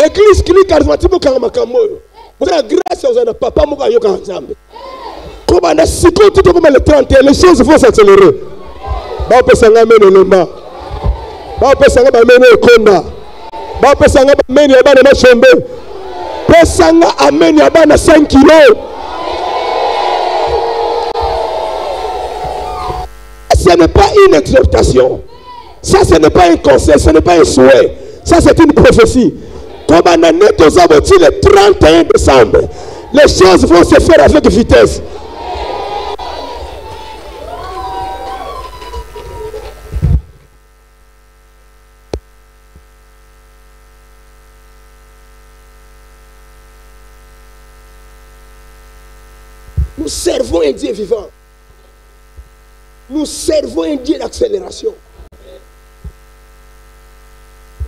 Église qui charismatique quand makambo. Vous avez grâce aux gens papa moka yoka nzambe. Comme on a 50 tout comme le 31 les choses vont s'accélérer. Ba pesanga meno lema. Ba pesanga ba meno ekonda. Ba pesanga ba meno ya bana machombe. Pesanga ameni ya bana 5 kilos. Ce n'est pas une exhortation. Ça, ce n'est pas un conseil, ce n'est pas un souhait. Ça, c'est une prophétie. Comme en année, le 31 décembre, les choses vont se faire avec vitesse. Nous servons un Dieu vivant. Nous servons un Dieu d'accélération.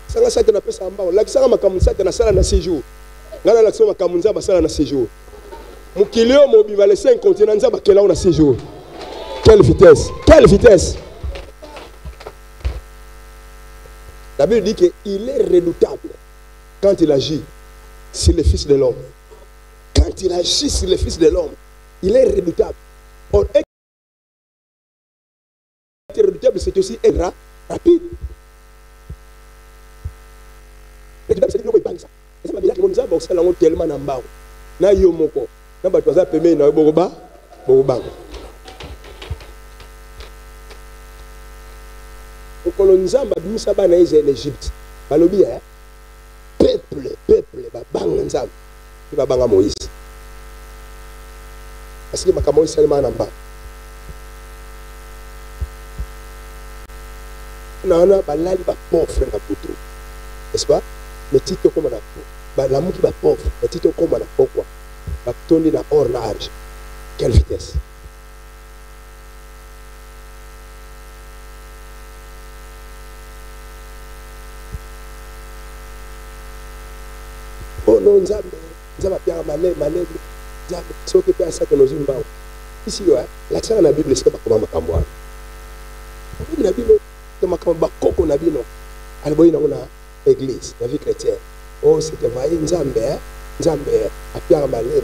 Sanga sata na pesa ambao lakisanga makamunza na sala na séjour. Ngana lakisanga makamunza basala na séjour. Mukilio mobima les 5 continents nza bakela na séjour. Quelle vitesse! Quelle vitesse! La Bible dit qu'il est redoutable quand il agit sur le Fils de l'homme. Quand il agit sur le Fils de l'homme, il est redoutable. Or, être redoutable, c'est aussi être rapide. C'est ma vie qui m'a dit tellement d'ambao. Na yomoko. Na batwaza peme na bogoba. Bogoba. Au colonizamba bimisa bana en Égypte. Balobi peuple ba banga nzamba. Ba banga Moïse. Parce que makamo seulement namba. Na balali ba pauvre na butu. N'est-ce pas? Mais tito comme on a l'amour qui va pauvre, mais tito comme on a pourquoi va tourner dans hors large. Quelle vitesse! Oh non, Nzambe bien malé, Nzambe, ce qui peut ça que nos humains. Ici, l'accent dans la Bible, c'est pas comment makamboa. La Bible, c'est makamboa koko na bino. Alboyi na ona église, la vie chrétienne. Oh, c'était vrai, Nzambe, a bien malé.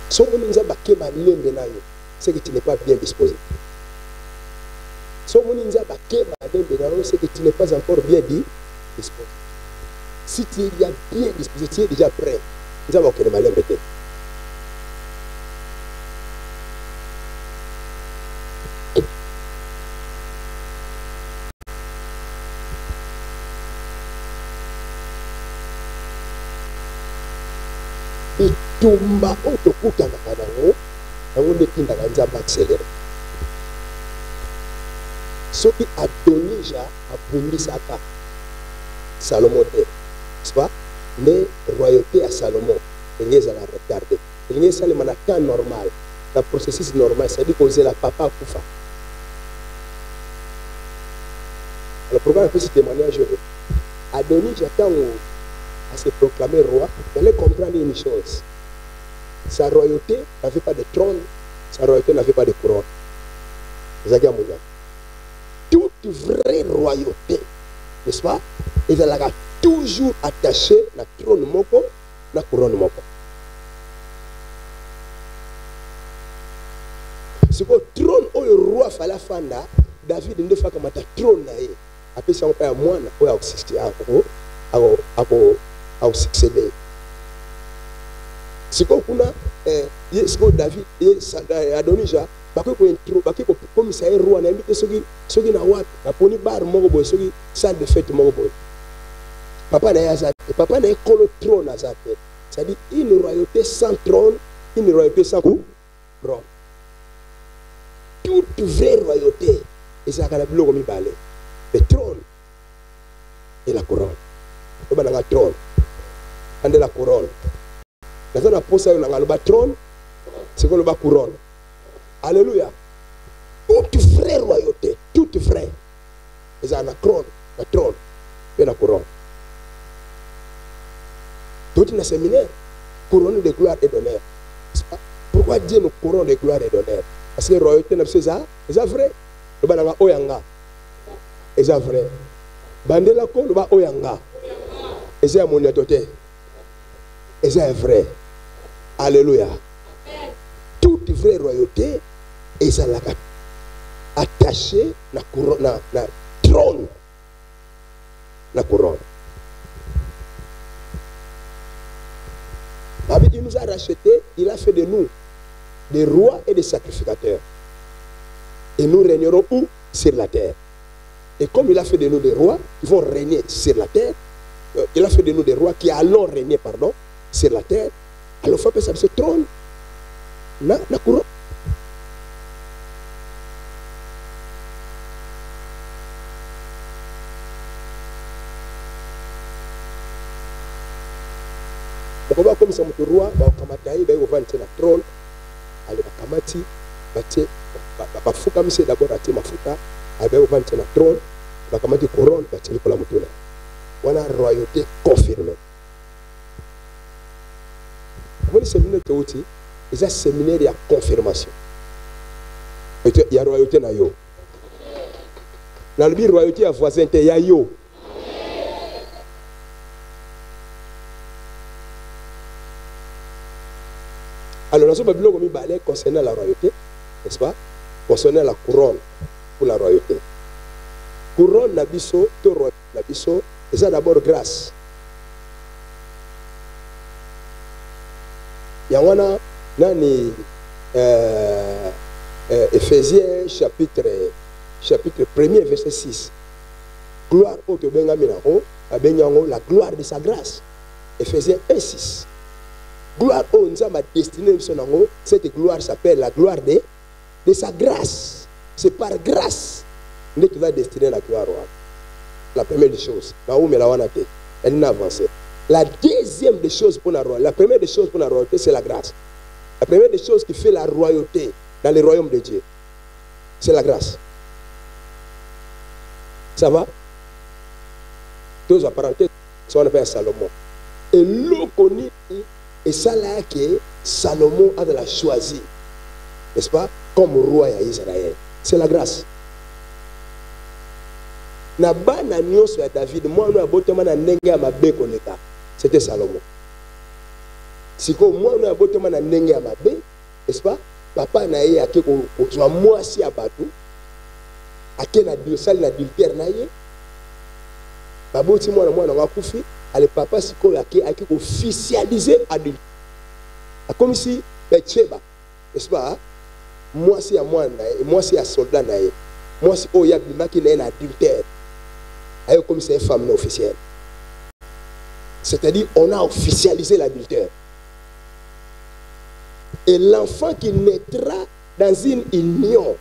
Si on nous a baqué malé, c'est que tu n'es pas bien disposé. Si on nous a baqué malé, c'est que tu n'es pas encore bien disposé. Si tu es bien disposé, tu es déjà prêt. Nous avons baqué malé, peut-être. Tumba otokuta na kanango nango ndekinda kanzamba accéléré soki Adonija abumbisaka Salomon te c'est pas mais royauté à Salomon il est à la retardé il est seulement na temps normal la processus normal c'est-à-dire que la papa kufa alors pourquoi on fait ce témoignage Adonija tant à se proclamer roi vous allez comprendre une chose. Sa royauté n'avait pas de trône, sa royauté n'avait pas de couronne. Toute vraie royauté, n'est-ce pas? Elle a toujours attaché la trône moko, la couronne moko. Ce que le trône où le roi fallait faire, David ne fait comme un trône. Après ça, on peut avoir moins à succéder. Si on a David et Adonija, comme ça, roi n'a mis ce qui n'a pas poni bar mogoboy, ce qui salle de fête mogoboy. Papa n'a pas le trône à sa tête. C'est-à-dire une royauté sans trône, une royauté sans couronne. Toute vraie royauté, et ça a le trône et la couronne. Le trône et la couronne. Dans la pose sur le trône, c'est comme le couronne. Alléluia. Toute vraie royauté, toute vraie. Ils ont la trône et la couronne. Tout dans le séminaire, couronne de gloire et d'honneur. Pourquoi Dieu nous couronne de gloire et d'honneur? Parce que la royauté, c'est ça, c'est vrai. Le bananga oyanga, c'est vrai. Bandela ko le ba oyanga. Et c'est mon autoté. Et c'est vrai. Alléluia. Toute vraie royauté est attachée à la couronne, na trône. La couronne. Il nous a rachetés, il a fait de nous des rois et des sacrificateurs. Et nous régnerons où? Sur la terre. Et comme il a fait de nous des rois, qui vont régner sur la terre, il a fait de nous des rois qui allons régner, pardon, sur la terre. Alors il faut penser à ce trône, la couronne. Comme ça, mon roi, il va vendre la trône, il va kamati, il va fouka mise d'abord à tes mafuta, il va vendre la trône, il va kamati couronne, il va tirer pour la moutona. Voilà la royauté confirmée. Comment le séminaire est outil? C'est un séminaire de confirmation. Il y a royauté na yo. Dans le royauté à voisin, il y a yo. Alors, nous avons mis concernant la royauté, n'est-ce pas? Concernant la couronne pour la royauté. Couronne nabiso, to royauté nabiso, et ça d'abord grâce. Il y a nani Éphésiens chapitre 1er verset 6. Gloire au Tobenga Minaro, la gloire de sa grâce. Éphésiens 1, 6. Gloire au Nzamba destinée, cette gloire s'appelle la gloire de sa grâce. C'est par grâce que tu vas destiner la gloire. La première des choses, elle n'a avancé. La deuxième des choses pour la royauté, la première des choses pour la royauté, c'est la grâce. La première des choses qui fait la royauté dans le royaume de Dieu, c'est la grâce. Ça va? Deux apparentés, ça on appelle Salomon. Et l'eau connue. Et ça là que Salomon a de la choisi, n'est-ce pas, comme roi à Israël. C'est la grâce. Na bana nyonso ya David, moi nous abotama na ndenge ya mabe koleka. C'était Salomon. Siko moi nous abotama na ndenge ya mabe, n'est-ce pas? Papa na ye ake ko zwa mwasi ya batu. Ake na sali na adultère na ye. Baboti mwana wakufi. Le papa siko yake ake officialiser adulte. Comme si Betcheba, n'est-ce pas? Moi si à moi si à soldat nae. Moi si oh yabima qui n'est un adultère. Ayo comme c'est une femme non officielle. C'est-à-dire on a officialisé l'adultère. Et l'enfant qui naîtra dans une union,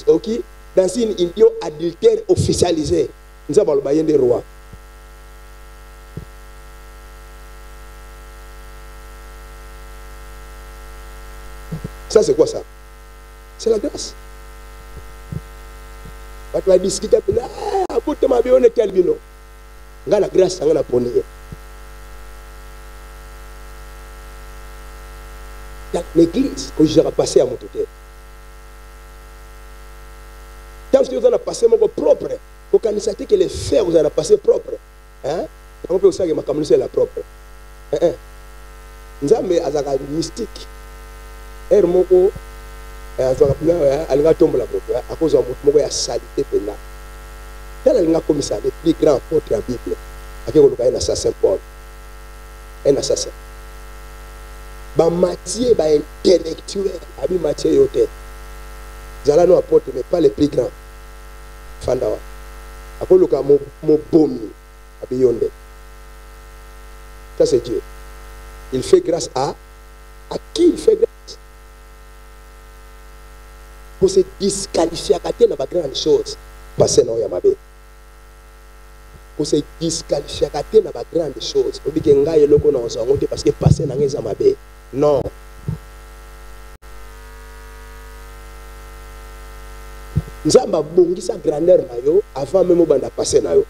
okay, dans une union adultère officialisée, nous avons le bayen des rois. Ça, c'est quoi ça? C'est la grâce. Tu vas discuter, la grâce, ça va ponir. L'église, que j'ai passé à mon côté. Quand vous avez passé mon propre, vous constatez que les faits, vous avez passé propre. Hein? On peut aussi dire que c'est la propre. Nous avons un mystique. Moko alinga tombola moto à cause de moko ya salité pena tel alinga comme ça le plus grand apôtre de la Bible akekoluka un assassin Paul, un assassin ba Matthieu ba intellectuel abi Matthieu yote zala no apôtre mais pas le plus grand fandawa akoluka mo bomi abi yonde. Ça c'est Dieu. Il fait grâce à qui il fait grâce? Pour se disqualifier dans la grande chose, passer dans Yamabe. Pour se disqualifier dans la grande chose, on dit que ngaye loko na ozangote parce que passer dans Yamabe. Non. Nzamba bongi sa grandeur na yo avant même banda passer na yo.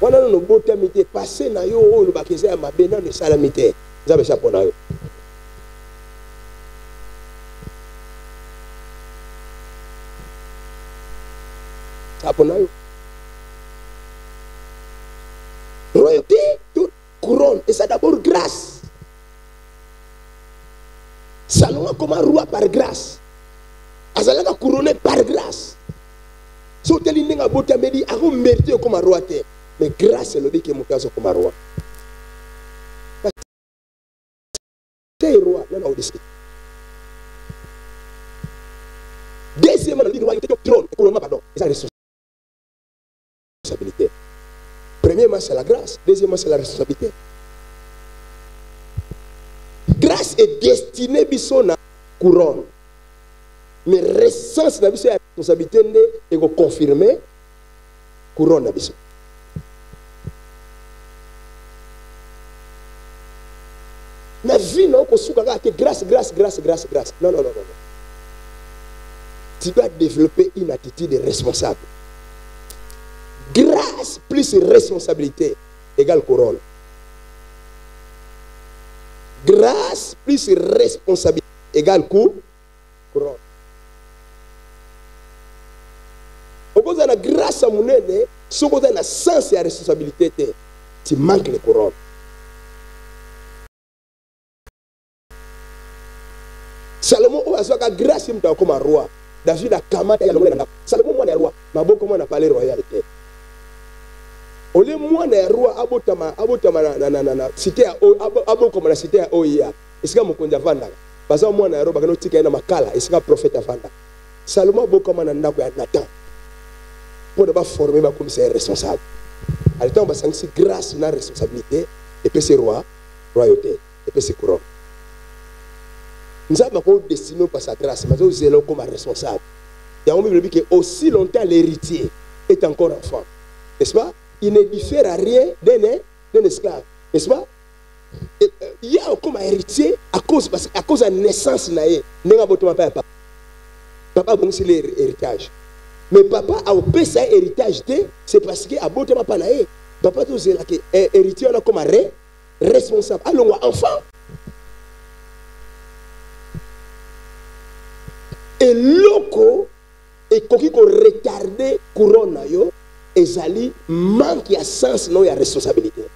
Wana no bote mité passer na yo o lo bakeza ya mabe na ne salamité. Nzamba chapo na yo. grâce. Salomon comme un roi par grâce. Azalaka couronné par grâce. So teli ninga bota medi a mérité comme un roi te. Mais grâce le dit que mon cas comme un roi. C'est roi là on dit. Deuxièmement le roi était au trône et couronnement pardon. C'est la responsabilité. Premièrement c'est la grâce, deuxièmement c'est la responsabilité. Grâce est destinée à la couronne. Mais récence na biso ya responsabilité et ko confirmer couronne na biso. Na vie non ko suka ka grâce. Non. Tu dois développer une attitude responsable. Grâce plus responsabilité égale couronne. Grâce plus responsabilité égale couronne. Au cause de la grâce à mon aîné, ce qu'on a sens et la responsabilité, tu manques les couronnes. Salomon a la grâce comme un roi. David a kamata Salomon moi un roi, mais beaucoup moi n'a pas les royautés. Au lieu moi un roi abotama na cité abo comme la cité à Oia. Est-ce que mon konja vanda? Parce que moi un roi bagano tika na makala, est-ce que prophète vanda? Salomon beaucoup comme na ndako ya Nathan. Pour ne pas former ma commissaire responsable. À l'état on va sanctionner grâce à la responsabilité et puis c'est royauté et puis c'est couronne. Nous avons pas destiné par sa grâce, mais nous allons comme responsable. Et on me dit que aussi longtemps l'héritier est encore enfant, n'est-ce pas? Il ne diffère à rien d'un esclave, n'est-ce pas? Il y a comme héritier à cause de la naissance naïe. Papa bon c'est l'héritage. Mais papa a opé ça héritage, c'est parce que a beau tema pas naïe. Papa tout c'est là que héritier on a comme responsable. Alors enfant. Et loco et qui ko retarder couronne yo ezali manque ya sens non ya responsabilité.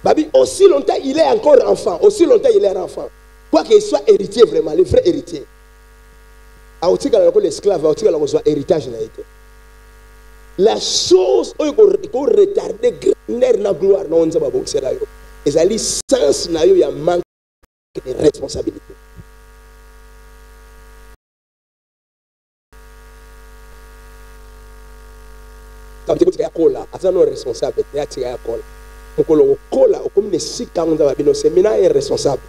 Babi aussi longtemps il est encore enfant, aussi longtemps il est enfant. Quoi qu'il soit héritier vraiment, le vrai héritier. A otika la ko l'esclave, a otika la ko soit héritage na été. La chose ko retarder grandeur na gloire non nzaba bo c'est là yo. Ezali sens na yo ya manque de responsabilité. Quand tu es cola, à non responsable, tu es cola. Pour que le cola, comme les six ans, c'est maintenant responsable.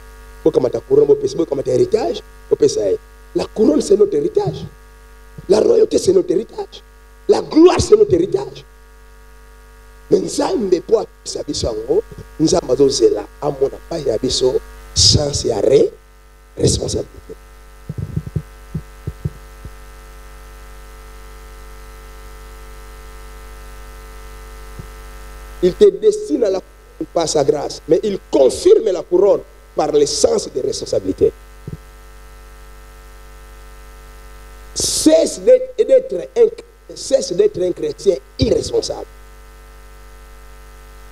Pour que ta couronne, pour que héritage, la couronne c'est notre héritage. La royauté c'est notre héritage. La gloire c'est notre héritage. Mais nous avons pas ça bisango, nous avons zela à mon pas ya biso sans arrêt responsabilité. Il te destine à la couronne par sa grâce, mais il confirme la couronne par le sens de responsabilité. Cesse d'être un chrétien irresponsable.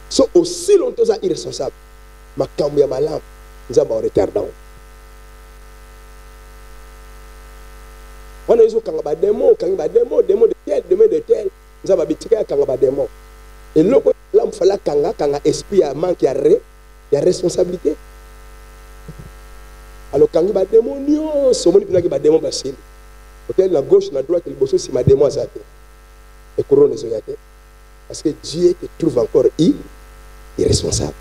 So, aussi longtemps que irresponsable, ma cambia malam, nous avons un retardant. On a dit quand on démo de tel, nous avons habitué à quand on démo. Et là, il fallait kanga esprit à manque de responsabilité. Alors quand il y a des démons, il y a des démons bassin. Peut-être la gauche, la droite, le bosso, c'est ma démon à et couronne les oyatés. Parce que Dieu te trouve encore irresponsable.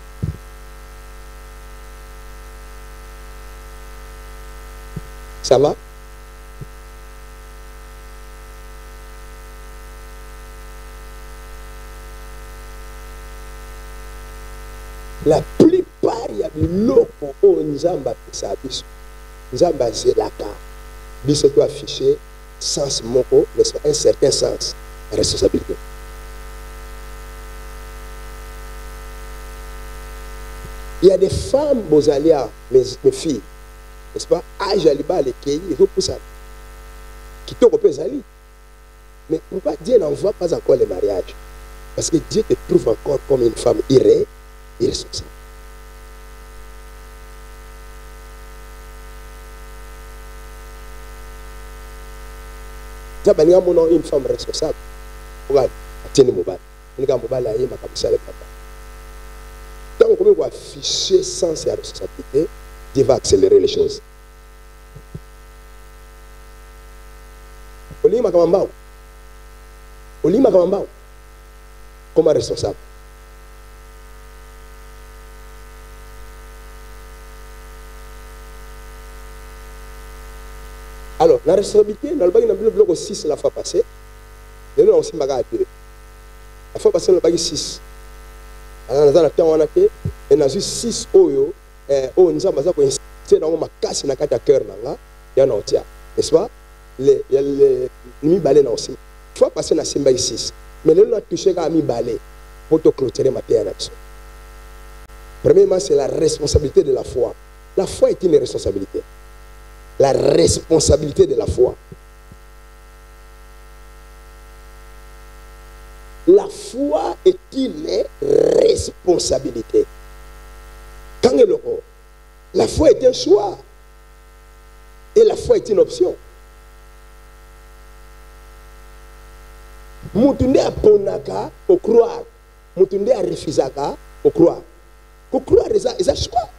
Ça va? La plupart il y a des locaux où Nzamba Pisabiso, Nzamba Zelaka, Biso doit afficher sens moko, n'est-ce pas, un certain sens de responsabilité. Il y a des femmes, Bozalia, mes filles, n'est-ce pas, âge à l'Iba, les Kéi, et tout ça, qui t'ont repéré Zali. Mais pourquoi Dieu n'envoie pas encore les mariages? Parce que Dieu te trouve encore comme une femme irresponsable. Ça va une femme responsable. Regarde, tiens le mobile. Il y a un mobile à y ma comme ça le papa. Tant qu'on va afficher sans sa responsabilité, Dieu va accélérer les choses. Olima Kamambao. Olima Kamambao. Comme responsable. Alors, la responsabilité, dans le bac, il y a bloc 6 la fois passée. Et nous, on s'est bagarre à 2. La fois passée, on a bagarre 6. Alors, on a fait un peu, et on a eu 6 oyo, on nous a insisté dans ma casse, dans la cœur, il y a un autre. N'est-ce pas? Il y a les mi-balais aussi. La fois passée, on a fait 6. Mais nous, on a touché à mi-balais pour te clôturer ma terre. Premièrement, c'est la responsabilité de la foi. La foi est une responsabilité. La responsabilité de la foi. La foi est une responsabilité. Quand la foi est un choix. Et la foi est une option. Moutunde a ponaka au croire. Moutunde a refusaka au croire. Au croire, c'est un choix.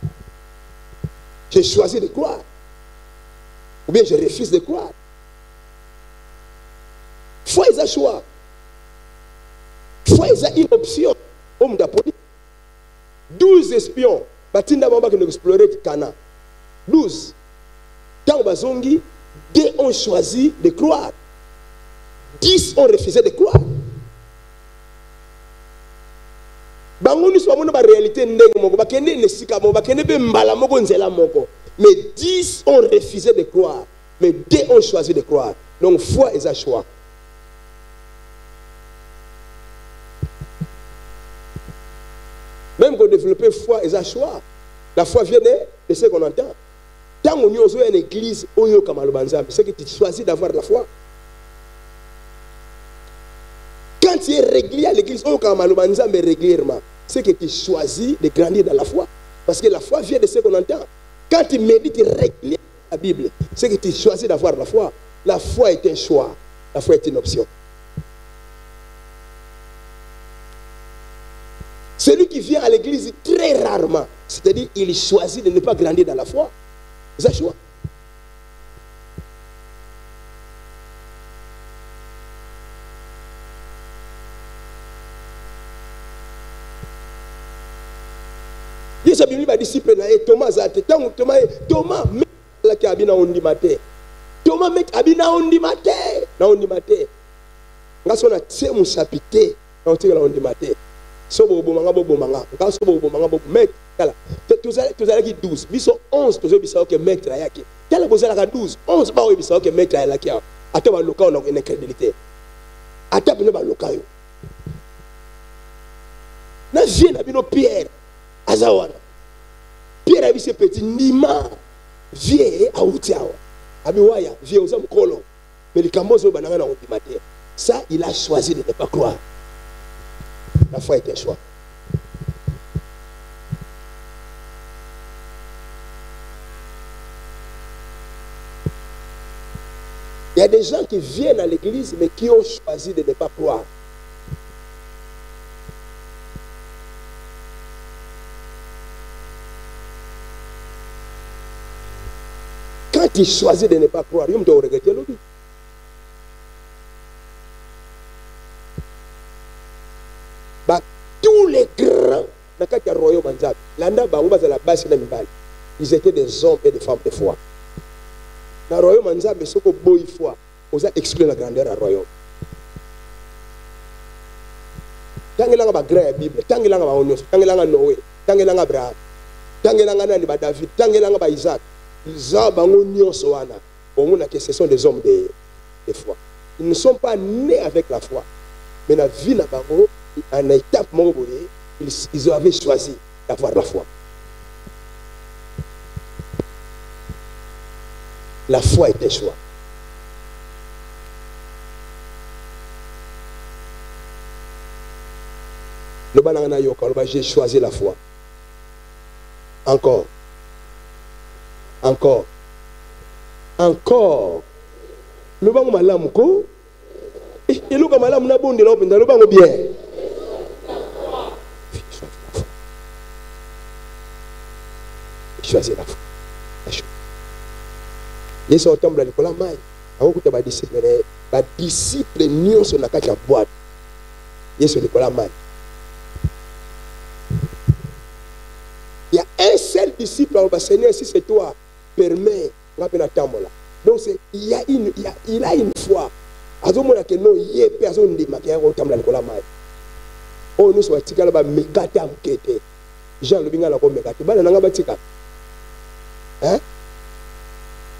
J'ai choisi de croire. Ou bien je refuse de croire. Foi est un choix. Foi est une option. Homme d'apôtre. 12 espions. Batinda Bamba qui nous explorait Cana. 12. Dans Bazongi, 2 ont choisi de croire. 10 ont refusé de croire. Bangoni soit mon réalité ndenge moko bakende nesika moko bakende be mbala moko nzela moko. Mais 10 ont refusé de croire. Mais 2 ont choisi de croire. Donc, foi est un choix. Même qu'on développe foi est un choix. La foi vient de ce qu'on entend. Tant qu'on y a une église, c'est que tu choisis d'avoir la foi. Quand tu es régulier à l'église, régulièrement, c'est que tu choisis de grandir dans la foi. Parce que la foi vient de ce qu'on entend. Quand tu médites régulièrement la Bible, c'est que tu choisis d'avoir la foi. La foi est un choix. La foi est une option. Celui qui vient à l'église très rarement, c'est-à-dire il choisit de ne pas grandir dans la foi. C'est un choix. Yesu Bible va disciple na Thomas zate tangu Thomas met la ki abina ondimate. Thomas met abina ondimate na ondimate. Ngaso na tie mu chapité na otika la ondimate. So bo bomanga ngaso bo bomanga bo met kala. Tous allez qui 12 biso 11 tous bisa OK mettre la yake. Kala bozala ka 12 11 ba o bisa OK mettre la yake. Ata ba loka on a une crédibilité. Ata bino ba loka yo. Na vie na bino Pierre Azawana. Pierre a vu ce petit Nima vieux à Outiawa. Abiwaya, vieux aux hommes colons. Mais les Cambos au banana ont dit ça, il a choisi de ne pas croire. La foi est un choix. Il y a des gens qui viennent à l'église mais qui ont choisi de ne pas croire. Quand tu choisis de ne pas croire, il doit regretter le vie. Tous les grands, dans le royaume Anzab, ils étaient des hommes et des femmes de foi. Dans le royaume Anzab, ils sont beaux de foi. Ils ont exclu la grandeur du royaume. Tant que la Bible, tant que la Onios, tant que la Noé, tant que la Abraham, tant que la David, tant que la Isaac, ce sont des hommes de foi. Ils ne sont pas nés avec la foi. Mais la vie n'a pas en étape, ils avaient choisi d'avoir la foi. La foi est un choix. J'ai choisi la foi. Encore. Encore. Encore. Le banc malamuko, Et le comme na bonde là pendant le bango bien. Choisir la foi. Yesu otambula likola mai. Akokuta ba disciple nyonso na kati ya boîte. Yesu likola mai. Il y a un seul disciple au Seigneur, si c'est toi, permet la tambola. Donc il a une foi. Azomona ke no yepe azondima ke ya tambola likola mai. Oh nous soit tikala ba mekata mkete. Jean le binga la ko mekata. Bana nanga batika. Hein?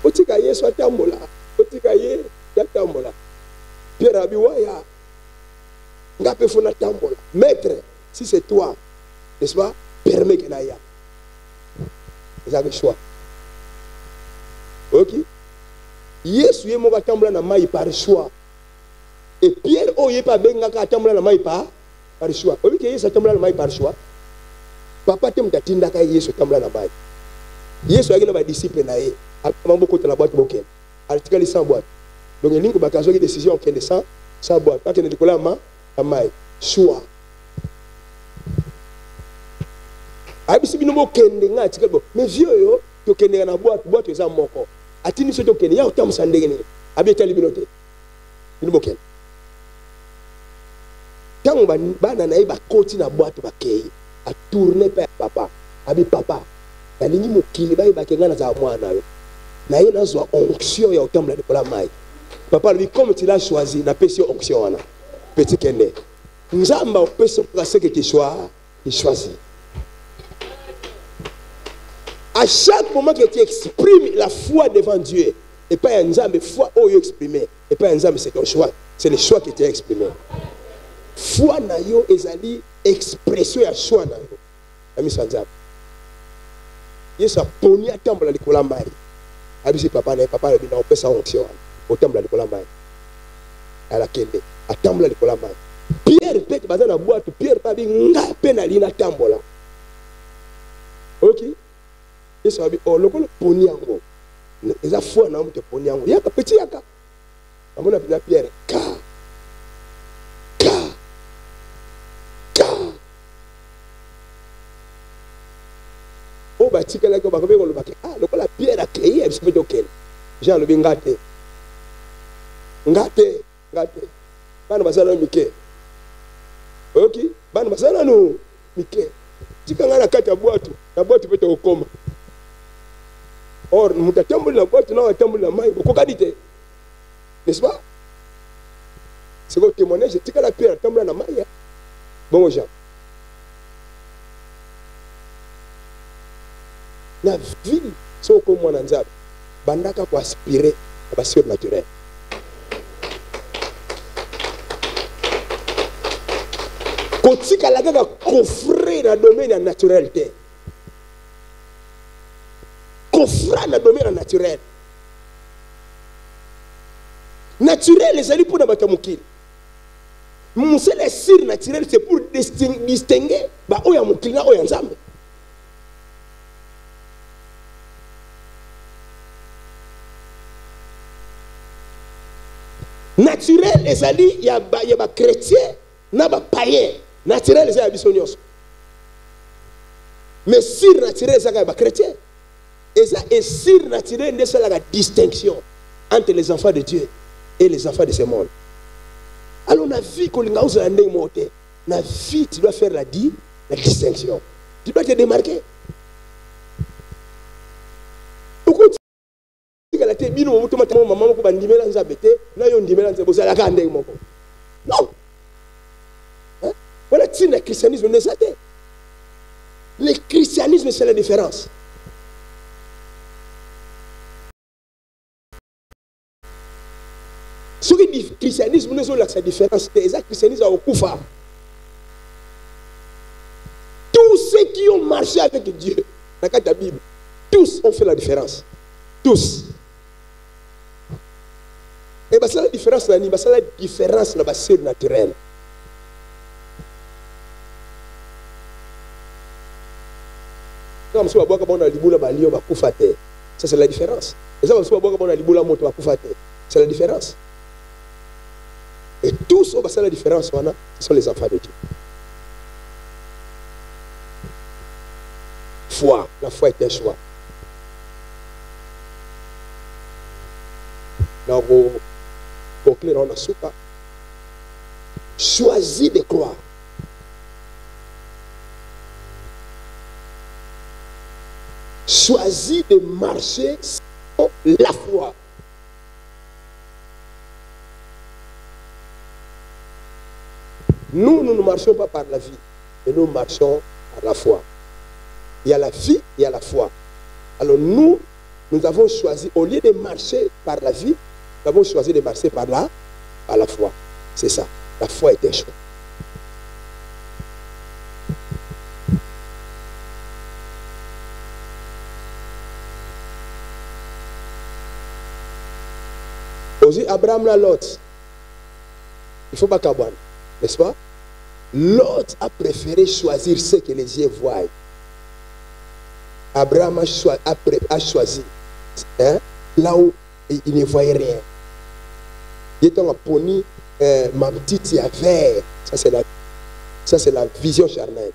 Otika Yesu atambola. Otika ye atambola. Pierre abiwaya. Ngape fona tambola. Maître, si c'est toi, n'est-ce pas? Permet que naïa. Vous avez le choix. Ok? Yesu ye moka tambola na mai par choix. Et Pierre oye pa benga ka tambola na mai par choix. Obi ke Yesu tambola na mai par choix. Papa te mtatinda ka Yesu tambola na mai. Yesu agina ba disciple na ye. Mambo kote la boîte boken. Article sans boîte. Donc il lingo ba kazo ki décision kende sans boîte. Pas que ne dikola ma mai. Choix. Abisi binomo kende nga article bo. Mais vieux yo to kende na boîte eza moko. Atini so to kende ya otam sandenge ni. Abi tali binote. Binomo kende. Tango bana na ba koti na boîte ba kei. A tourner pa papa. Abi papa. Yalingi mokili ba kenga na za mwana yo. Na ye na zo onction ya otambla de la mai. Papa lui comme tu l'as choisi na pesi onction wana. Petit kende. Nzamba opesa pour ce que tu choisis. À chaque moment que tu exprimes la foi devant Dieu, et pas un Nzambe foi où tu exprimer, et pas un Nzambe c'est ton choix, c'est le choix que tu as exprimé. Foi na yo ezali expression ya choix na yo. Ami Nzambe. Yesu aponi atambola likola mai. Abisi papa le bina opesa onction. Otambola likola mai. Ala kende atambola likola mai. Pierre peut baza na boîte, Pierre pa binga penali na tambola. OK? Yesu abi lokolo poni yango. Eza foi na mte poni yango. Yaka petit yaka. Amona bina Pierre ka. O batika la ko bakobe ko lobake lokola Pierre a créé un petit peu d'okel. Jean le bingate. Ngate. Bana basala mike. OK? Bana basala no mike. Tika ngana kati ya boîte. Na boîte peut te koma. Or mutatambola na boîte na watambola mai kokadite. N'est-ce pas? C'est quoi témoignage tika la Pierre tambola na mai. Bon Jean. La vie, c'est comme moi, Nzab. Bandaka pour aspirer à la surnaturel. Quand tu as coffré dans le domaine de la naturalité, coffré dans le domaine de la naturelle. Naturel, les alliés pour la batamoukil. Mon seul sir naturel, c'est pour distinguer, bah, oya moukilina, oya Nzambe. Naturel, les alliés, il y a des chrétiens, il y a des païens. Naturel, les alliés, mais surnaturel, il y a des chrétiens. Et surnaturel, c'est la distinction entre les enfants de Dieu et les enfants de ce monde. Alors, la vie, quand on a la vie, tu dois faire la distinction. Tu dois te démarquer. Non. Voilà, le christianisme n'est pas. Le christianisme, c'est la différence. Ce qui dit christianisme, n'est pas la différence. C'est le christianisme au Koufa. Tous ceux qui ont marché avec Dieu, dans la Bible, tous ont fait la différence. Tous. Et c'est la différence là, c'est la différence là, c'est naturel. Comme si on boit comme on a liboula balio ba kufate. Ça c'est la différence. Et ça on boit comme on a liboula moto ba kufate. C'est la différence. Et tous, c'est la différence, ce sont les enfants de Dieu. Foi, la foi est un choix. Donc, au clair, on a soupa. Choisis de croire. Choisis de marcher sans la foi. Nous ne marchons pas par la vie, mais nous marchons par la foi. Il y a la vie, il y a la foi. Alors nous avons choisi, au lieu de marcher par la vie, nous avons choisi de marcher par la foi. C'est ça. La foi est un choix. Aussi, Abraham l'a Lot. Il ne faut pas qu'Abraham, n'est-ce pas? Lot a préféré choisir ce que les yeux voient. Abraham a choisi là où il ne voyait rien. Il est en poni, ma petite y avait. Ça c'est la vision charnelle.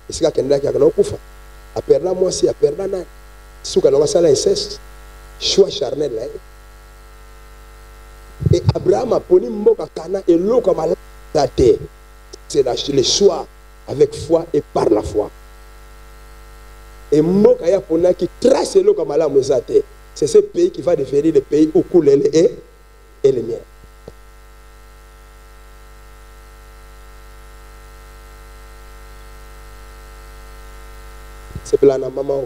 Et c'est qu'il y a un koufa. A perdu moi si a perdu nan. Si on a ça l'inceste, choix charnel là. Et Abraham a poni mboka kana et l'eau comme la terre. C'est le choix avec foi et par la foi. Et mboka ya pona qui trace l'eau comme la terre. C'est ce pays qui va devenir le pays où coule le lait et le miel. C'est plan à maman.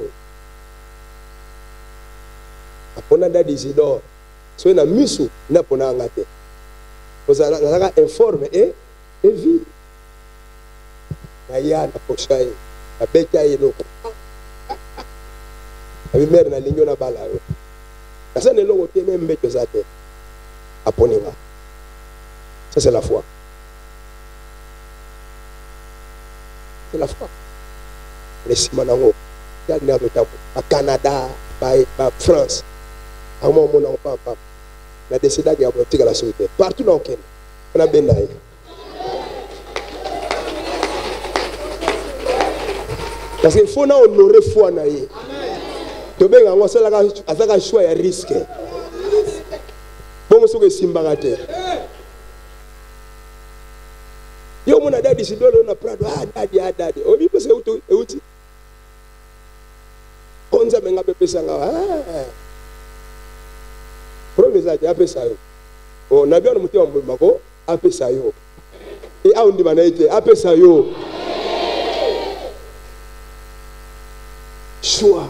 Apona da Isidore. So na misu na pona ngate. Vous allez informe et vie. Na ya na pochaye. Na beka yelo. Abi mère na linyo na bala yo. Ça ne l'autre même mettre ça terre. Aponeva. Ça c'est la foi. C'est la foi. Les Simanango, à Canada, à France, à un moment où on a décidé de faire la société. Partout dans le Kenya, on a bien d'ailleurs. Parce qu'il faut honorer la foi. Tu as un choix et un risque. Bon, c'est Simbarate. Yo mon dadi si dole on a prado dadi obi pese uti konza menga pepesa nga promesa ya pesa yo o na bia no mutima mbako apesa yo e a undi banaite apesa yo choix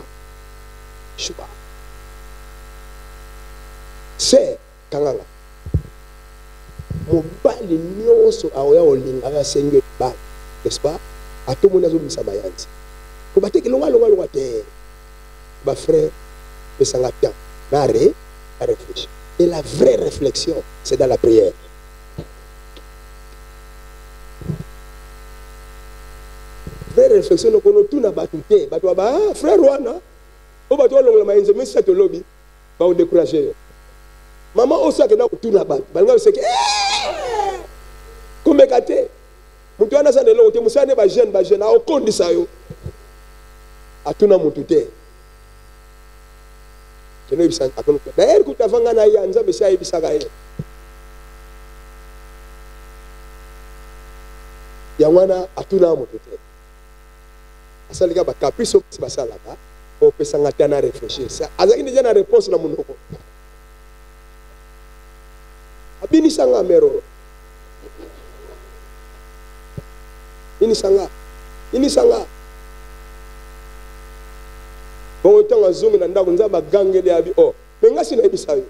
c'est kangala mobali nyonso aoya olinga ya senge ba n'est-ce pas a tout monde azobisa bayanzi ko bateke longa te ba frère pesanga bien na réfléchir et la vraie réflexion c'est dans la prière. Vraie réflexion no kono tuna batute batwa ba frère wana o batwa longa mayenze mais ça te lobby ba o décourager maman aussi a tuna bat balanga c'est que comme kate mutu ana sa ndelo te musane ba jeune a okondisa yo atuna mutu te keno ibisa akono d'ailleurs kutavanga na ya nzambe sa ibisaka ye ya wana atuna mutu te asalika ba caprice basalaka o pesanga tana réfléchir ça azaki déjà na réponse na munoko abini sanga mero ini sanga bon temps azonga na ndako nzamba gangele abi o menga sina ibisayo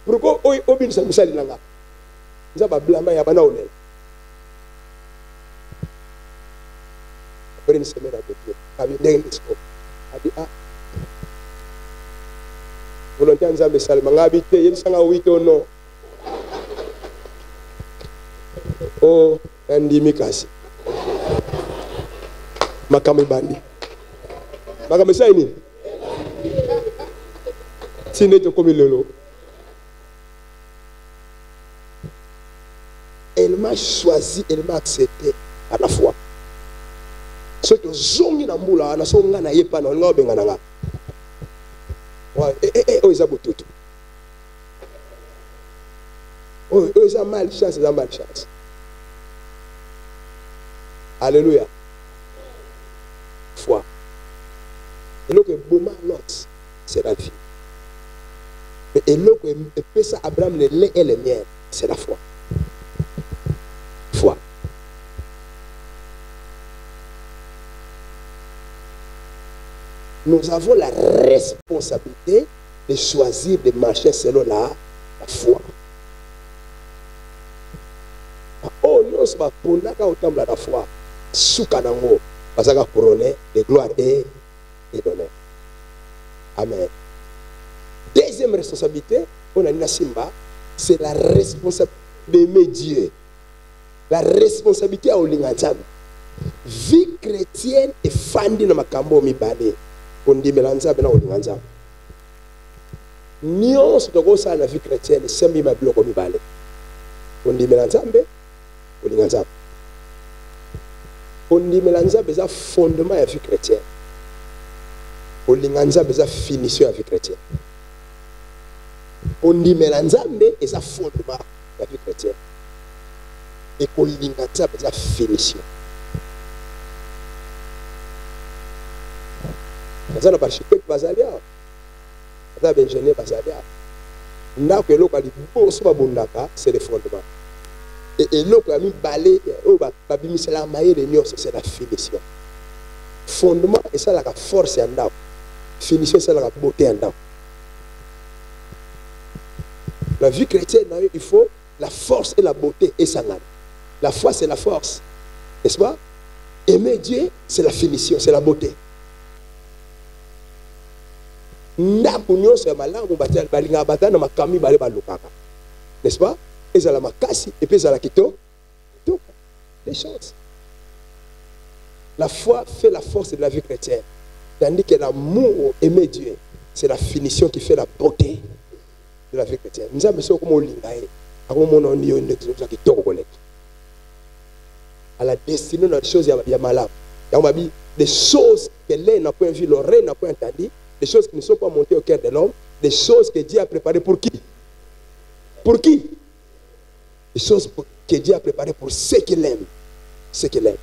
pourquoi obini sa misali nanga nzamba blamba ya bana onela après une semaine avec Dieu abi dengisco abi volonté nzambe salma ngabi te yebisanga wito no o ndimi kasi makame bandi makame sai nini sine to komi lelo tellement choisi, tellement accepté à la foi. Ce que zongi na mbula na songa na yepa na nga benga na nga. Ouais, ils ont tout. Ils ont malchance, ils ont malchance. Alléluia. Foi. Et donc, l'autre, c'est la vie. Et l'autre, ça Abraham, le lait et le miel, c'est la foi. Foi. Nous avons la responsabilité de choisir de marcher selon la foi. Oh, nous sommes pour la foi. Soukanango, parce que couronné de gloire et d'honneur. Amen. Deuxième responsabilité, on a une simba, c'est la responsabilité d'aimer Dieu. La responsabilité à Olinganzam. Vie chrétienne est fandie dans ma cambo mi bade. On dit melanza bena Olinganzam. Nion se dogo sa la vie chrétienne, sembi ma bloco mi bale. On dit melanza be Olinganzam. On dit melanza beza fondement de la vie chrétienne. Olinganza beza finition de la vie chrétienne. On dit melanza beza fondement de la vie chrétienne. Et olinganza beza finition. Parce que l'architecte basalia, parce que l'ingénieur basalia, c'est le fondement. Et l'autre a mis balai, c'est la finition. Fondement, et ça la force en dehors. Finition, c'est la beauté en dehors. La vie chrétienne, il faut la force et la beauté et ça. La foi, c'est la force. N'est-ce pas? Aimer Dieu, c'est la finition, c'est la beauté. N'est-ce pas? Et ça la makasi et puis ça la kito. Les choses. La foi fait la force de la vie chrétienne. Tandis que l'amour, aimer Dieu, c'est la finition qui fait la beauté de la vie chrétienne. Nous avons besoin à la destinée de la chose, il y a malade. Des choses que l'un n'a pas vu, l'oreille n'a pas entendu, des choses qui ne sont pas montées au cœur de l'homme, des choses que Dieu a préparées pour qui? Pour qui? Des choses que Dieu a préparées pour ceux qui l'aiment. Ceux qui l'aiment.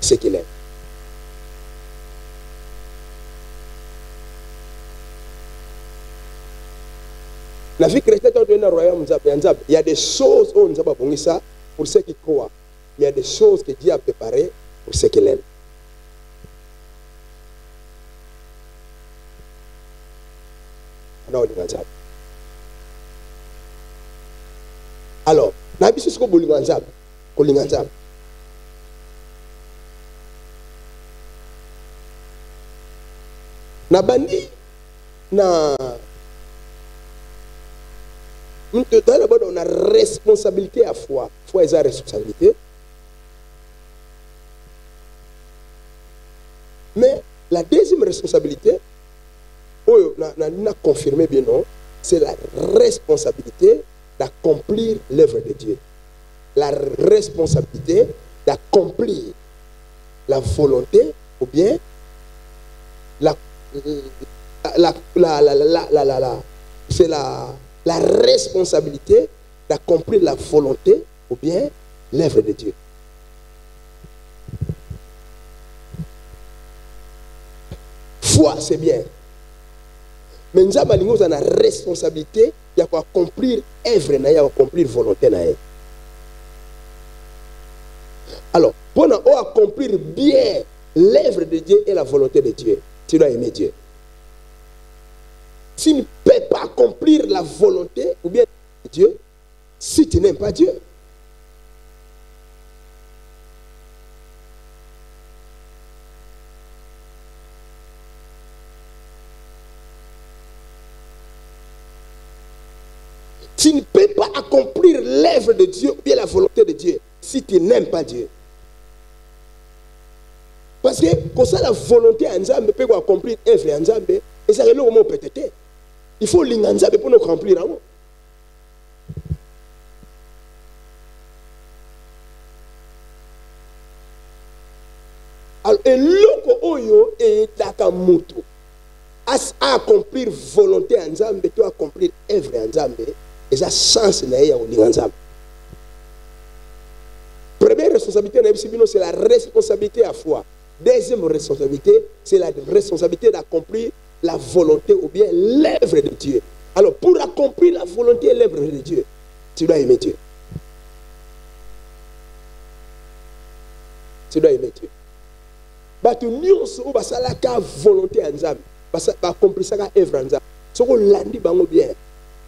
Ceux qui l'aiment. La vie chrétienne dans le royaume, il y a des choses où nous avons pas ça pour ceux qui croient. Mais il y a des choses que Dieu a préparées pour ceux qui l'aiment. Alors, na biso siko bolinga nzambe, kolinga nzambe. Na bandi na on a responsabilité à foi. Foi est la responsabilité. Mais la deuxième responsabilité, on a confirmé bien non, c'est la responsabilité d'accomplir l'œuvre de Dieu. La responsabilité d'accomplir la volonté ou bien c'est la responsabilité d'accomplir la volonté ou bien l'œuvre de Dieu. Foi, c'est bien. Mais nous avons la responsabilité d'accomplir l'œuvre, d'accomplir la volonté. Alors, pour accomplir bien l'œuvre de Dieu et la volonté de Dieu, tu dois aimer Dieu. Tu ne peux pas accomplir la volonté ou bien Dieu si tu n'aimes pas Dieu. Tu ne peux pas accomplir l'œuvre de Dieu ou bien la volonté de Dieu si tu n'aimes pas Dieu. Parce que comme ça la volonté en Nzambe peut accomplir l'œuvre en Nzambe, Et ça, le moment peut-être. Il faut l'inganza pour nous remplir. Alors, et l'autre oyo est dakamuto. À accomplir volonté en Zambé, tu accomplir œuvre en Zambé, et ça chance na ya l'inganza. Première responsabilité, c'est la responsabilité à foi. Deuxième responsabilité, c'est la responsabilité d'accomplir la volonté ou bien l'œuvre de Dieu. Alors, pour accomplir la volonté et l'œuvre de Dieu, tu dois aimer Dieu. Tu dois aimer Dieu. Tu as la volonté en Zambé. Tu as accompli ça œuvre en Zambé. Ce qu'on l'a dit, bien.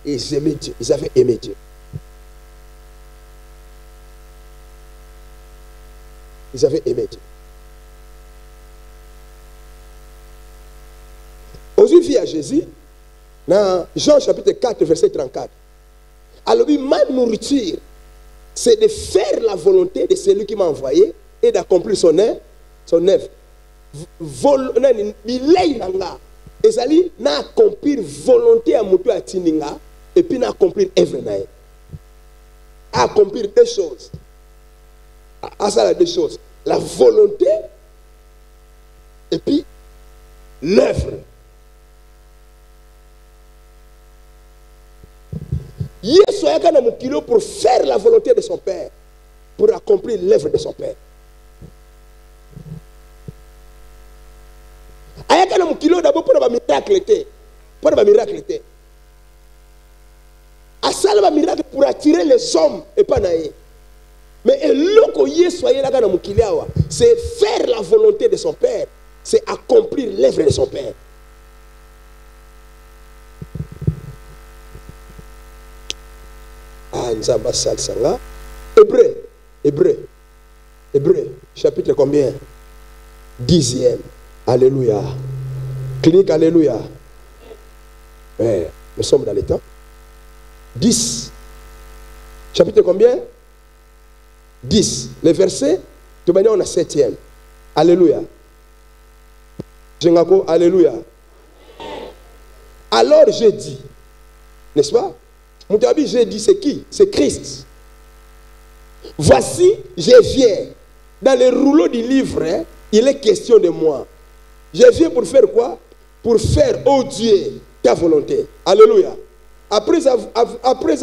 Ils aimaient Dieu. Ils avaient aimé Dieu. Ils avaient aimé Dieu. Aujourd'hui, à Jésus, dans Jean chapitre 4, verset 34, alors, ma nourriture, c'est de faire la volonté de celui qui m'a envoyé et d'accomplir son œuvre. Et ça dit, accomplir volonté à Moutou à Tininga et puis accomplir œuvre. Accomplir deux choses. À ça, deux choses. La volonté et puis l'œuvre. Yesu ayaka na mukilo pour faire la volonté de son Père, pour accomplir l'œuvre de son Père. Ayaka na mukilo d'abord pour le miracle, pour le miracle. Asala ba miracle pour attirer les hommes et pas naïe. Mais l'oko Yesu ayaka na mukilo, c'est faire la volonté de son Père, c'est accomplir l'œuvre de son Père. Nzamba Salsanga. Hébreu, chapitre combien? 10e. Alléluia. Clinique, alléluia. Ouais, nous sommes dans les temps. 10. Chapitre combien? 10. Le verset, tu vas dire on a 7e. Alléluia. Jengako, alléluia. Alors j'ai dit, n'est-ce pas? Moutabi, j'ai dit, c'est qui? C'est Christ. Voici, je viens. Dans le rouleau du livre, il est question de moi. Je viens pour faire quoi? Pour faire, oh Dieu, ta volonté. Alléluia. Après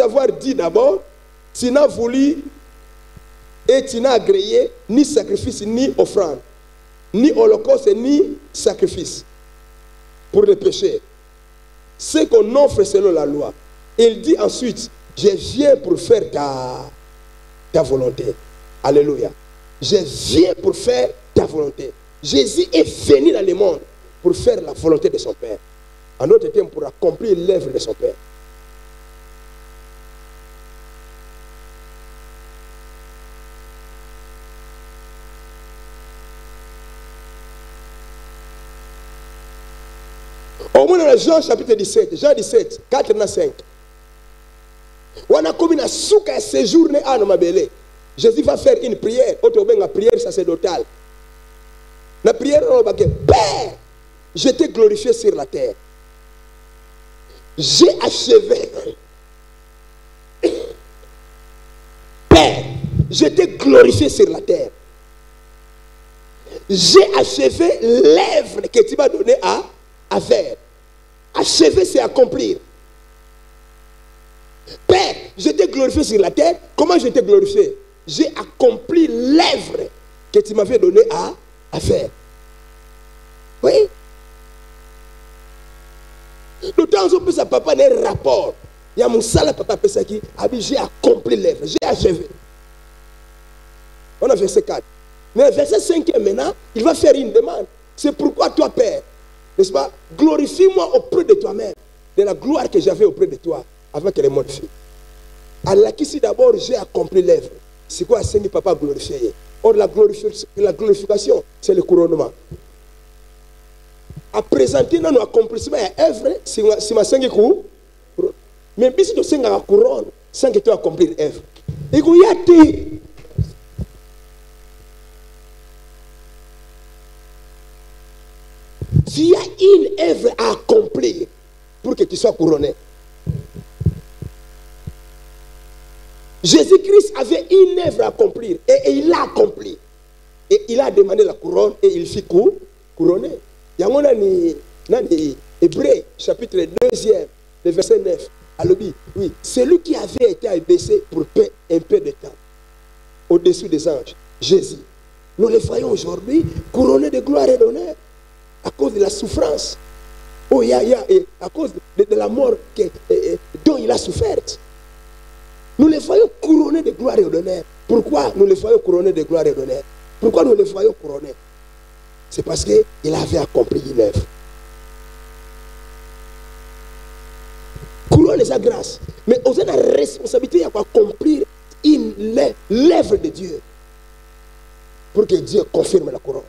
avoir dit d'abord, tu n'as voulu et tu n'as agréé ni sacrifice ni offrande, ni holocauste ni sacrifice pour les péchés. Ce qu'on offre selon la loi. Il dit ensuite, je viens pour faire ta volonté. Alléluia. Je viens pour faire ta volonté. Jésus est venu dans le monde pour faire la volonté de son Père. En d'autres termes, pour accomplir l'œuvre de son Père. Au moins dans Jean chapitre 17, Jean 17, 4 à 5. On a commis un souka séjourné à Nomabele. Jésus va faire une prière, une prière sacerdotale. La prière, Père, je t'ai glorifié sur la terre. J'ai achevé. Père, je t'ai glorifié sur la terre. J'ai achevé l'œuvre que tu m'as donné à faire. Achever, c'est accomplir. Père, je t'ai glorifié sur la terre. Comment je t'ai glorifié? J'ai accompli l'œuvre que tu m'avais donné à faire. Oui. D'autant que ça papa n'a un rapport. Il y a mon sale papa qui a dit j'ai accompli l'œuvre, j'ai achevé. On a verset 4. Mais verset 5 maintenant, il va faire une demande. C'est pourquoi toi, Père, n'est-ce pas, glorifie-moi auprès de toi-même, de la gloire que j'avais auprès de toi, avant que les morts fuient. Allah qui si d'abord j'ai accompli l'œuvre. C'est quoi Seigneur papa glorifié? Or la glorification, c'est le couronnement. À présenter nos accomplissements et œuvre, c'est ma Seigneur couronne. Mais si tu as une couronne, sans que tu aies accompli l'œuvre. Et qu'il y a des... Si y a une œuvre à accomplir pour que tu sois couronné. Jésus-Christ avait une œuvre à accomplir et il l'a accompli. Et il a demandé la couronne et il fut couronné. Il y a un Hébreu, chapitre 2, le verset 9. Oui, celui qui avait été abaissé pour un peu de temps au-dessus des anges, Jésus. Nous le voyons aujourd'hui couronné de gloire et d'honneur à cause de la souffrance. À cause de la mort dont il a souffert. Nous le voyons couronné de gloire et d'honneur. Pourquoi nous le voyons couronné de gloire et d'honneur? Pourquoi nous le voyons couronné? C'est parce qu'il avait accompli une œuvre. Couronne sa grâce. Mais on a la responsabilité d'accomplir l'œuvre de Dieu. Pour que Dieu confirme la couronne.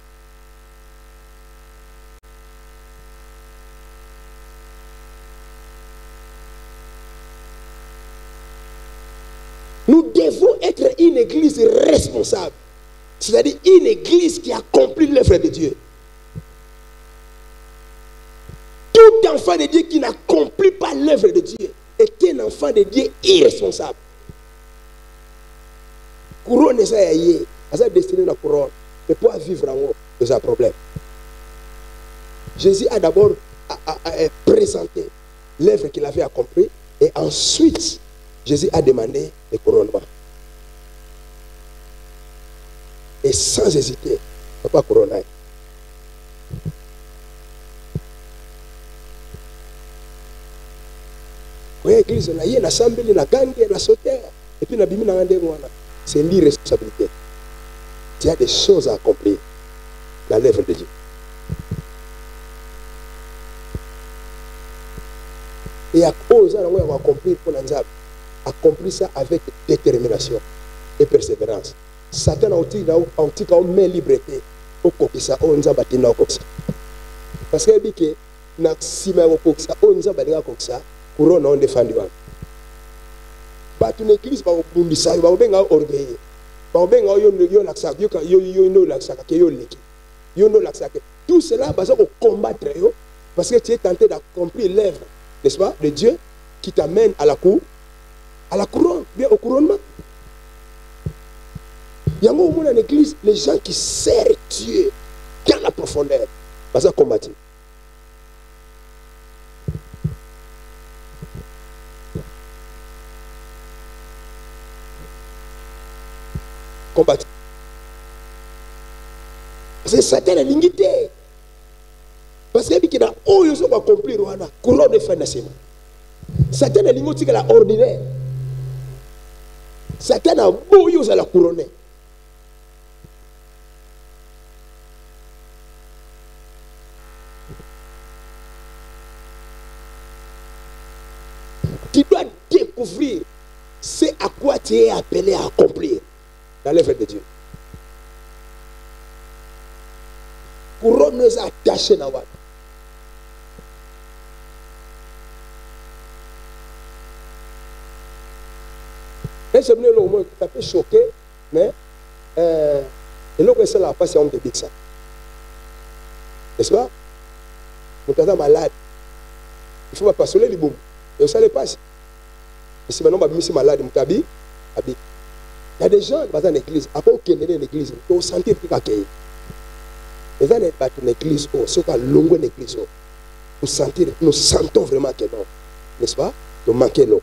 Nous devons être une église responsable. C'est-à-dire une église qui accomplit l'œuvre de Dieu. Tout enfant de Dieu qui n'accomplit pas l'œuvre de Dieu est un enfant de Dieu irresponsable. Couronne ça y est, ça destiné la couronne, mais pour vivre en haut, c'est un problème. Jésus a d'abord présenté l'œuvre qu'il avait accomplie et ensuite Jésus a demandé le couronnement. Et sans hésiter, il ne faut pas couronner. Oui, l'église, il y a une assemblée, il y a une gang, il y a une sauteur. Et puis, il y a une c'est l'irresponsabilité. Il y a des choses à accomplir dans l'œuvre de Dieu. Et à cause de ça, accomplir pour l'ensemble. Accomplir ça avec détermination et persévérance. Satan a aussi une liberté au kokisa on za batina kokisa. Parce que dit que na sima kokisa on za balinga kokisa couronne on défendu wan. Ba tu l'église ba bundisa ba benga orgueil. Ba benga yo laksa yo no laksa ke yo leki. Yo no laksa ke tout cela ba za ko combattre yo parce que tu es tenté d'accomplir l'œuvre, n'est-ce pas, de Dieu qui t'amène à la couronne, bien au couronnement. Il y a un moment dans l'église, les gens qui servent Dieu dans la profondeur, ça combattre. Combattre. C'est Satan la lignité. Parce qu'il y a un qui va accomplir la couronne de fin de semaine. Satan la lignité la ordinaire. Satan a beau à la couronne. Tu dois découvrir ce à quoi tu es appelé à accomplir dans l'œuvre de Dieu. Couronne nous a attachés dans la vie. Et je me suis un peu choqué, mais et là, c'est la passion de ça. N'est-ce pas? Nous sommes malades. Il faut pas passer les boum. Et ça les passe. Et si maintenant je suis malade, il y a des gens qui sont dans l'église, après qu'ils sont dans l'église, ils ont senti qu'ils sont accueillis. Et dans l'église, ceux qui ont longué l'église, nous sentons vraiment que non. N'est-ce pas? Nous manquons l'eau.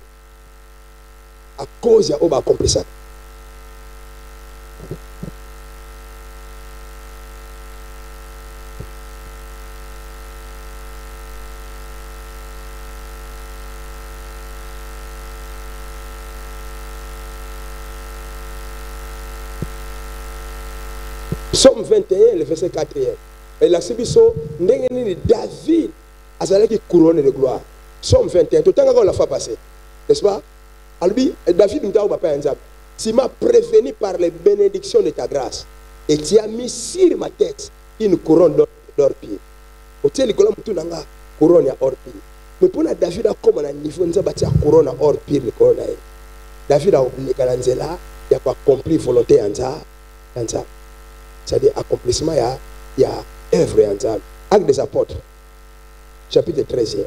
À cause de ça, accompli ça. Psaume 21, le verset 4. Et la Sibiso, David a qui couronne de gloire. Psaume 21, tout le temps qu'on l'a fait passer. N'est-ce pas? David nous a tu m'as prévenu par les bénédictions de ta grâce et tu as mis sur ma tête une couronne d'or-pied. Au tel que l'homme a couronne d'or-pied. Mais pour David, comme on a niveau, nous avons bâti une couronne d'or-pied. David a oublié qu'il y a accompli volonté en ça. C'est-à-dire accomplissement, il y a œuvre en ça. Acte des apôtres, chapitre 13.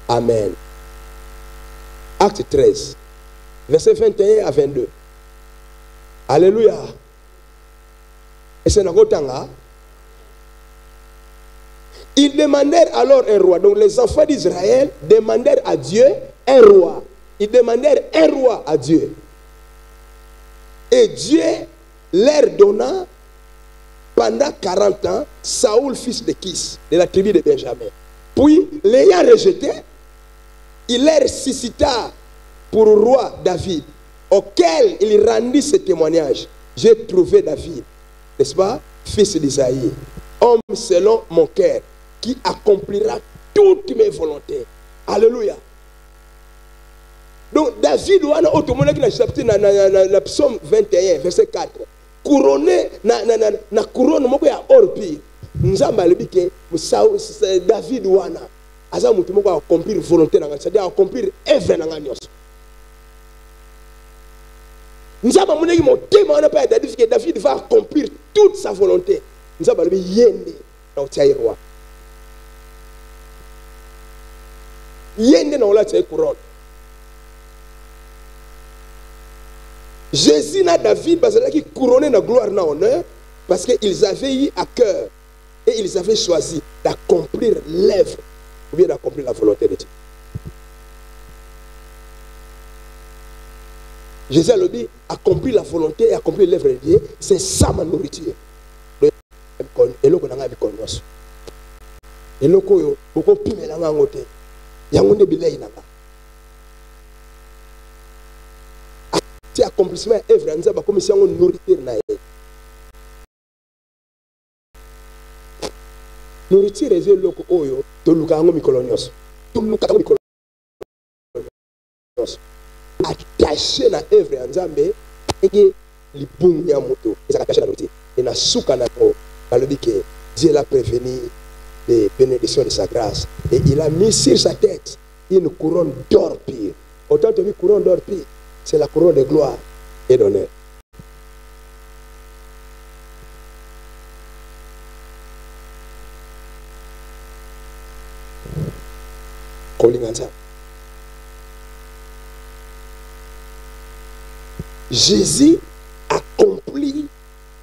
Amen. Acte 13, verset 21 à 22. Alléluia. Et c'est Nagotanga. Ils demandèrent alors un roi. Donc les enfants d'Israël demandèrent à Dieu un roi. Ils demandèrent un roi à Dieu. Et Dieu leur donna pendant 40 ans Saoul, fils de Kis, de la tribu de Benjamin. Puis, l'ayant rejeté, il leur suscita pour roi David, auquel il rendit ce témoignage. J'ai trouvé David, n'est-ce pas, fils d'Isaïe, homme selon mon cœur, qui accomplira toutes mes volontés. Alléluia. Donc David, on a automoné qui a chapitre dans psaume 21, verset 4. Couronné na couronne moko ya or pire. Nzamba lebike David wana aza mutu moko accomplir volonté na ngani, c'est-à-dire accomplir œuvre na ngani nyonso. Nzamba moneki motema wana pa David que David va accomplir toute sa volonté. Nzamba lebi yende na otia roi. Yende na ola tia couronne. Jésus n'a David parce qu'il couronné de gloire et honneur parce qu'ils avaient eu à cœur et ils avaient choisi d'accomplir l'œuvre ou bien d'accomplir la volonté de Dieu. Jésus a dit accomplir la volonté et accomplir l'œuvre de Dieu, c'est ça ma nourriture. Et là, on a vu qu'on a et là, on a pu me la ngote. Yangonde bilei nanga. C'est accomplissement œuvre nzaba comme si on nourriture na ye. Nourriture ezo loko oyo to luka ngo mikolo nyonso. To luka ngo mikolo nyonso. Attaché na œuvre nzambe eke libungu ya moto. Ezaka attaché na nourriture. Et na suka na ko balobi que Dieu l'a prévenu des bénédictions de sa grâce et il a mis sur sa tête une couronne d'or pire. Autant tu as vu couronne d'or pire. C'est la couronne de gloire et d'honneur. Jésus accomplit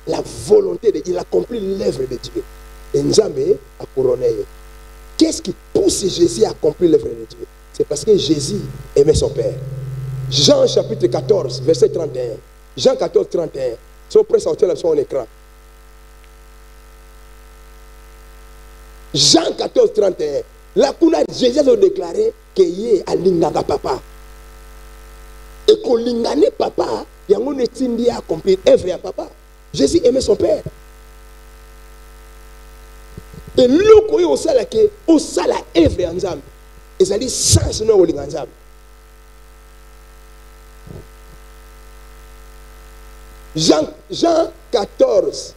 la volonté de Dieu, il accomplit l'œuvre de Dieu. Et Nzambe a couronné. Qu'est-ce qui pousse Jésus à accomplir l'œuvre de Dieu? C'est parce que Jésus aimait son Père. Jean chapitre 14, verset 31. Jean 14, 31. Si on presse à sortir sur mon écran. Jean 14, 31. Là, Jésus a déclaré qu'il y a l'inganga papa. Et qu'on l'ingane papa, il y a un étindi à accomplir œuvre à papa. Jésus aimait son Père. Et l'autre, au sala œuvre en Nzambe. Et ça dit sans nom au Nzambe. Jean 14,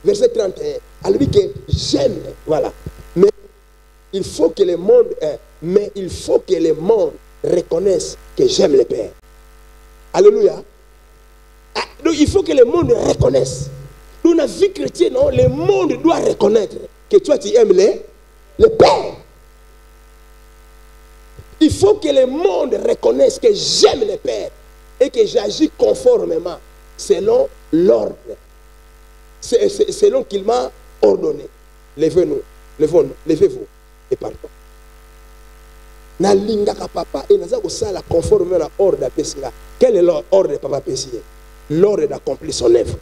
verset 31. Elle dit que j'aime, voilà. Mais il faut que le monde reconnaisse que j'aime le Père. Alléluia. Donc il faut que le monde reconnaisse. Dans la vie chrétienne, non, le monde doit reconnaître que toi tu aimes le Père. Il faut que le monde reconnaisse que j'aime le Père et que j'agis conformément selon l'ordre. Selon qu'il m'a ordonné. Levez-nous, levez-vous et partons. Na lingaka papa et naza ko sala conformément à l'ordre de Pessinga. Quel est l'ordre de papa Pessinga? L'ordre d'accomplir son œuvre.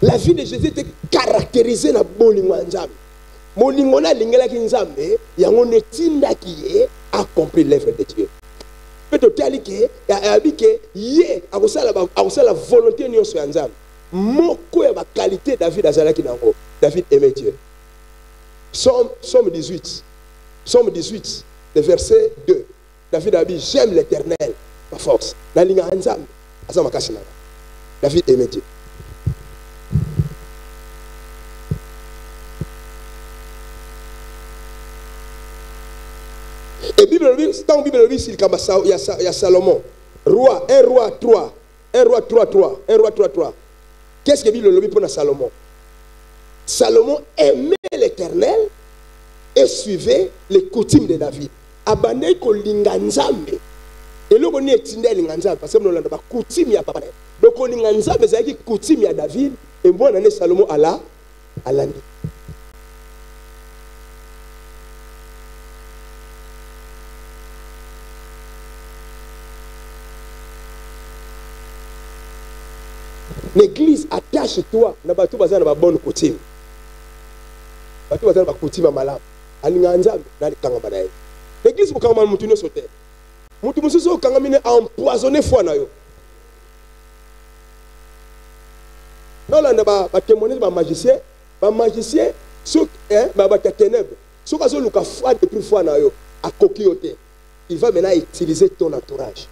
La vie de Jésus était caractérisée dans bolingo nzambe. Bolingo na lingela ki nzambe yango netinda ki ye accomplir l'œuvre de Dieu. Peut-être que ye akosala la volonté nyonso ya nzambe. Moko ya ba qualité David azalaki nango. David aimait Dieu. Psaume 18. Psaume 18, le verset 2. David a dit j'aime l'Éternel, ma force. Na linga nzambe azama kasina. David aimait Dieu. Et Bible dit, dans la Bible dit, il y a Salomon. Roi 3. Qu'est-ce que dit le lobby pour Salomon? Salomon aimait l'Éternel et suivait les coutumes de David. Abandonné ko linganzambe. Et là on est tindé linganzambe parce que nous avons pas coutume ya papa. Donc on linganzambe c'est qui coutume ya David et bon année Salomon à la nuit. L'église attache-toi na batu bazana ba bonne coutume. Batu bazana ba coutume malamu. Alinganzambe na likanga na ye. L'église bukanga mutu no sote. Mutu mususu kanga mine empoisonné foi na yo. Non là ba témoigner ba magicien ceux ba ténèbres. Ceux qui ont le foi de plus foi na yo a coquilloter. Il va maintenant utiliser ton entourage.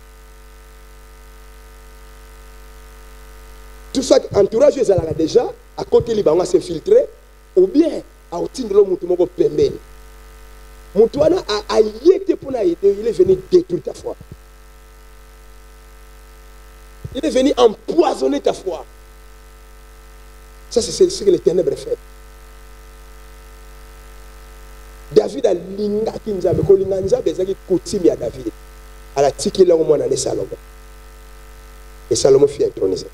Tout ça, entourage, ils ont déjà, à côté, ils vont s'infiltrer, ou bien, à outil de l'homme, ils vont permettre. Moutouana a été pour l'aider, il est venu détruire ta foi. Il est venu empoisonner ta foi. Ça, c'est ce que les ténèbres fait. David a linga kinzabe, ko linga nzabe, c'est qui coutume à David. À la tiki là au moins dans Salomon. Et Salomon fut intronisé.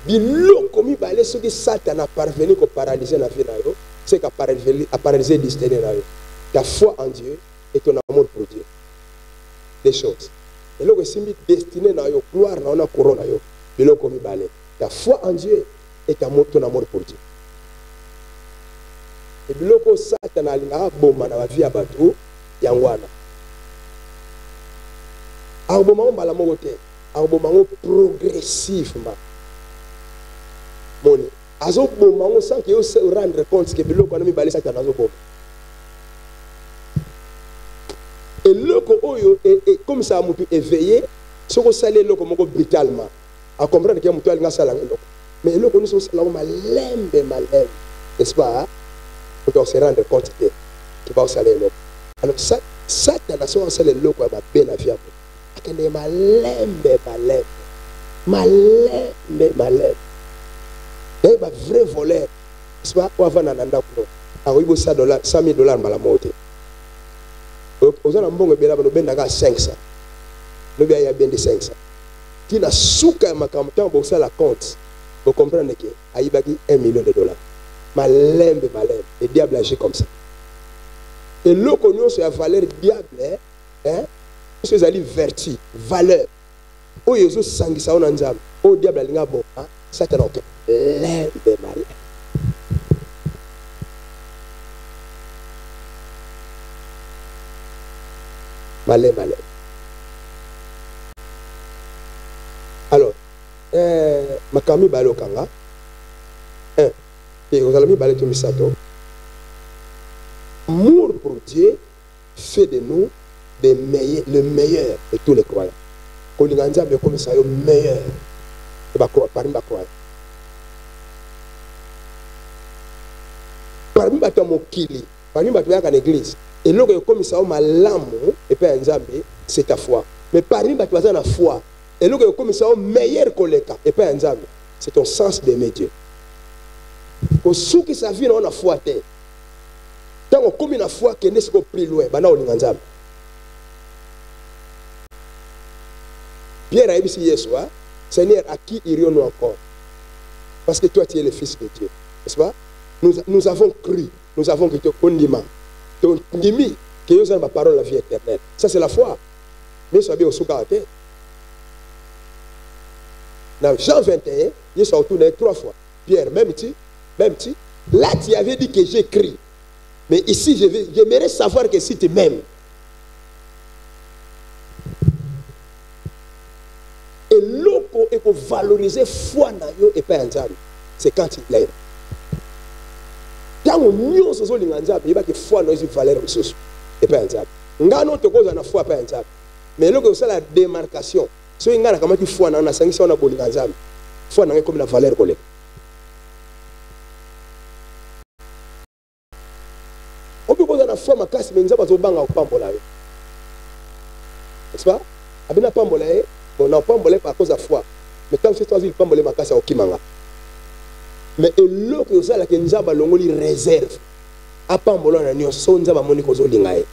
Biloko mi balé ce que Satan a parvenu à paralyser la vie nayo, c'est qu'à paralyser le destin nayo. Ta foi en Dieu et ton amour pour Dieu. Des choses. Et là que c'est destiné nayo, gloire na ona couronne nayo. Biloko mi balé. Ta foi en Dieu et ton amour pour Dieu. Et biloko Satan a linga bomba na vie abatu yangwana. Arboma on bala mogote. Arboma progressivement. Moni azo boma on sent que yo se rendre compte que biloko na mi balé Satan azo bomba. Et loko oyo et comme ça mutu éveillé soko salé loko moko brutalement à comprendre que mutu alinga sala loko mais loko nous sommes là malembe n'est-ce pas? On doit se rendre compte que va saler loko. Alors ça Satan a son salé loko ba ben la vie akende malembe et un vrai voleur, c'est pas pour avoir un andako. Ah oui, $100, $100,000 dans la montée. Aux gens bon bien là, nous ben d'aga 500. Nous bien y a bien de 500. Qui n'a souka ma campagne pour ça la compte. Vous comprenez que aïbaki $1 million. Malembe. Le diable agit comme ça. Et l'eau qu'on sur la valeur diable, hein, c'est ali vertu, valeur. Oh Jésus sangi ça on anzam. Oh diable alinga bon, hein, Satan ok. Lembe malé. Malé. Alors, makami balo kanga. Et vous allez me balayer tout misato. Amour pour Dieu fait de nous le meilleur de tous les croyants. Quand on a comme ça, le meilleur. Parmi les croyants. Parmi les mokili, parmi les église. Et là, comme ça, et puis c'est ta foi. Mais parmi les la foi. Et là, comme ça, meilleur collègue. Et puis c'est ton sens d'aimer Dieu. Pour ceux qui savent on a foi. Tant qu'on comme une foi qui n'est pas plus loin, Pierre a dit Yeshua, Seigneur, à qui irions-nous encore? Parce que toi, tu es le Fils de Dieu. N'est-ce pas? Nous avons cru, nous avons cru, ton dimi, que nous avons la parole de la vie éternelle. Ça, c'est la foi. Mais ça vient au Soukaraté. Dans Jean 21, il s'est retourné 3 fois. Pierre, même tu. Là, tu avais dit que j'écris. Mais ici, j'aimerais savoir que si tu m'aimes. Et l'eau est pour valoriser foi na yo et pas ensemble. C'est quand il l'aime. Quand on y a ce sol ensemble, il va que foi na yo valeur ressource et pas ensemble. Ngano te cause na foi pas ensemble. Mais l'eau c'est la démarcation. So ngana kama ki foi na sangi so na boli ensemble. Foi na comme la valeur collègue. On peut cause na foi ma casse mais nzaba zo banga opambola. N'est-ce pas? Abina pambola on n'a pas embolé par cause de foi. Mais tant que toi, il pas me makasa au kimanga. Mais l'eau que ça, la Kenzaba longoli réserve. A pas molona ni sonza ba moni kozo lingae.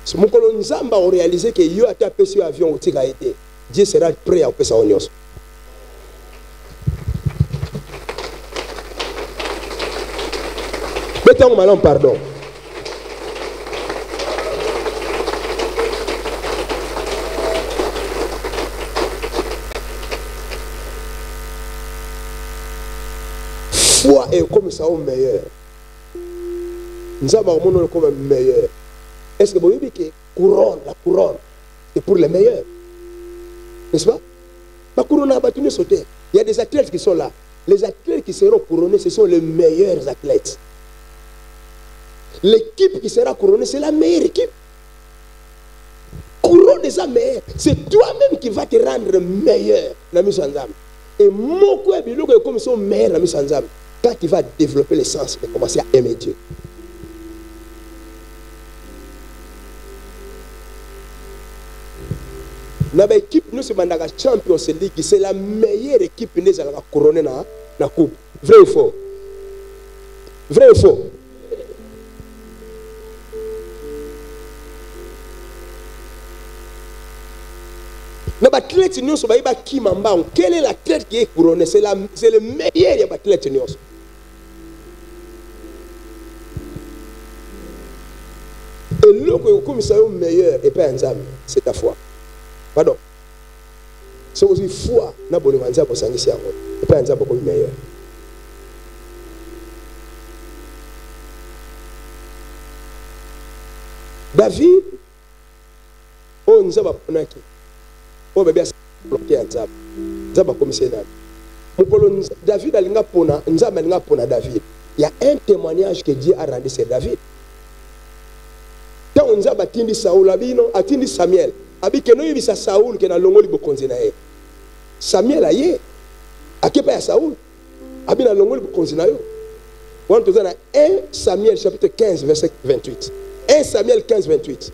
Si mon colon Nzamba a réalisé que yo a tapé sur avion au tika été, Dieu sera prêt à passer au nyos. Mettons maintenant pardon. Foi est comme ça au meilleur. Nous avons comme meilleur. Est-ce que vous voyez que la couronne, c'est pour les meilleurs? N'est-ce pas? La couronne a battu sauter. Il y a des athlètes qui sont là. Les athlètes qui seront couronnés, ce sont les meilleurs athlètes. L'équipe qui sera couronnée, c'est la meilleure équipe. Couronne des meilleurs. C'est toi-même qui vas te rendre meilleur. Et mon quoi, comme son meilleur, quand tu vas développer le sens de commencer à aimer Dieu. Notre équipe, nous sommes dans la Champions League, c'est la meilleure équipe qui est couronnée dans la coupe. Vrai ou faux? Vrai ou faux? Mais l'athlète, nous sommes qui mamba. Quel est l'athlète qui est couronné? C'est le meilleur de l'athlète. Et l'eau comme ça est meilleur et pas un zam, c'est ta foi. Pardon. C'est aussi foi na boni manza pour sangisi yango. Et pas un zam beaucoup meilleur. David, on nous a ponaki. On bébé a bloqué un zam. Zam a commissaire. David a linga pona, nzam a linga pona David. Il y a un témoignage que Dieu a rendu sur David. Quand on a atteint Saoul, atteint Samuel, abike no yebisa Saoul ke na longoli bokonzi na ye. Samuel aye akepa ya Saoul abina longoli bokonzi na yo. On te donne 1 Samuel chapitre 15 verset 28. 1 Samuel 15 28.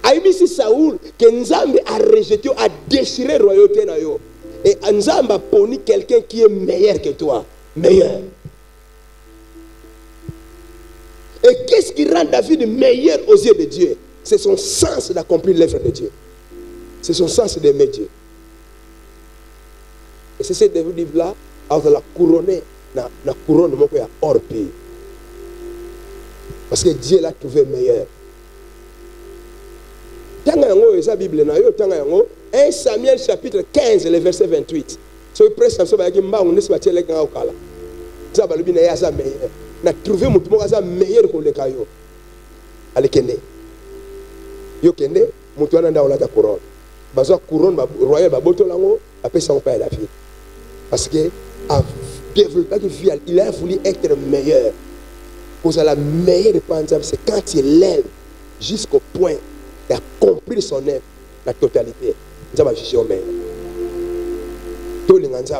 Aibisi Saoul que Nzambe a rejeté, a déchiré la royauté na yo. Et Nzambe a poni quelqu'un qui est meilleur que toi, meilleur. Et qu'est-ce qui rend David meilleur aux yeux de Dieu? C'est son sens d'accomplir l'œuvre de Dieu. C'est son sens d'aimer Dieu. Et c'est ce David-là, à la couronner, la couronne hors pays. Parce que Dieu l'a trouvé meilleur. Tanga yango eza Bible na yo tanga yango 1 Samuel chapitre 15 le verset 28. So presque ça ba ki mbangu nesi batele nga okala. Ça ba lobi na ya za meilleur. Na trouver mutu moko za meilleur ko le kayo. Ale kende. Yo kende mutu wana nda olata couronne. Bazwa couronne ba royal ba boto lango apesa on pa la vie. Parce que a développé vie, il a voulu être meilleur. Pour ça la meilleure pensée c'est quand il lève jusqu'au point d'accomplir son œuvre, la totalité. Nous avons jugé au meilleur. Tout le monde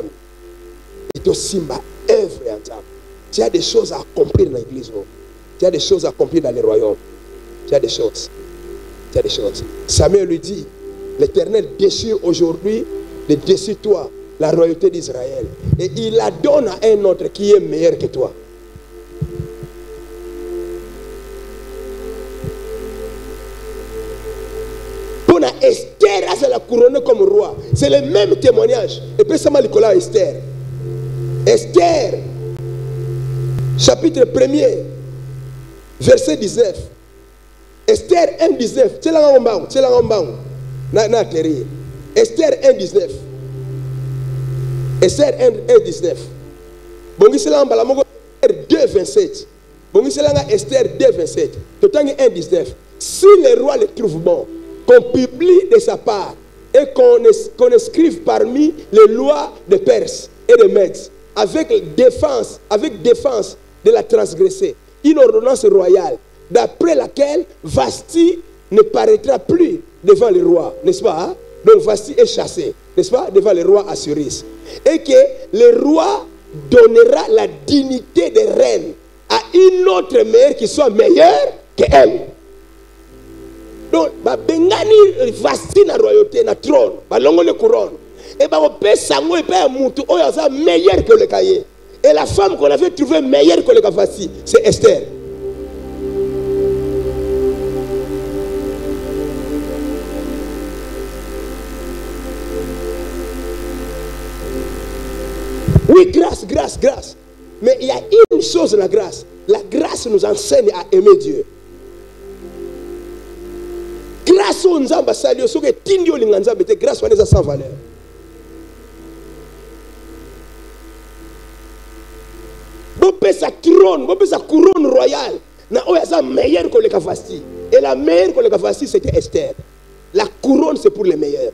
est aussi ma œuvre. Tu as des choses à accomplir dans l'église. Tu as des choses à accomplir dans les royaumes. Tu as des choses. Tu as des choses. Samuel lui dit, l'Éternel déchire aujourd'hui, déchire-toi la royauté d'Israël. Et il la donne à un autre qui est meilleur que toi. Esther a la couronne comme roi. C'est le même témoignage. Et puis ça m'a dit Esther. Esther, chapitre 1er, verset 19. Esther 1, 19. C'est la ngombangu. C'est la ngombangu. Na terre. Esther 1, 19. Esther 1, 19. Bongi c'est la ngombangu. Esther 2, 27. Bongi c'est la Esther 2, 27. Totangi 1, 19. Si le roi le trouve bon, qu'on publie de sa part et qu'on écrive parmi les lois de Perse et de Mèdes avec défense de la transgresser, une ordonnance royale d'après laquelle Vasti ne paraîtra plus devant le roi, n'est-ce pas? Hein? Donc Vasti est chassé, n'est-ce pas? Devant le roi Assuris. Et que le roi donnera la dignité de reine à une autre mère qui soit meilleure qu'elle. Donc, Bengani Vasti na royauté, na trône, balongo le couronne. Et bien, on peut s'engager, et bien, Moutou, on est meilleur que le cahier. Et la femme qu'on avait trouvée meilleure que le Kafasi, c'est Esther. Oui, grâce, grâce, grâce. Mais il y a une chose, la grâce. La grâce nous enseigne à aimer Dieu. Grâce au Nzamba Salio, ce que Tindio Linganzamba était grâce à sans valeur. Bopé sa trône, bopé sa couronne royale. Na oya meilleur que le Kafasi. Et la meilleure que le Kafasi, c'était Esther. La couronne, c'est pour les meilleurs.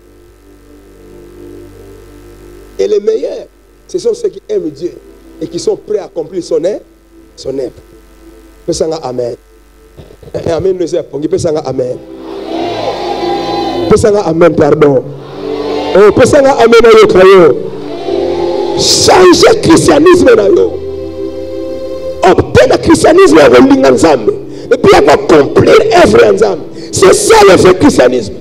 Et les meilleurs, ce sont ceux qui aiment Dieu et qui sont prêts à accomplir son œuvre. Pesanga amen. Amen nous est pesanga amen. Pesanga amen pardon. Oh pesanga amen yo krayo. Changer christianisme na yo. Obtenir le christianisme à Rolinga Nzambe. Et puis accomplir œuvre Nzambe. C'est ça le vrai christianisme.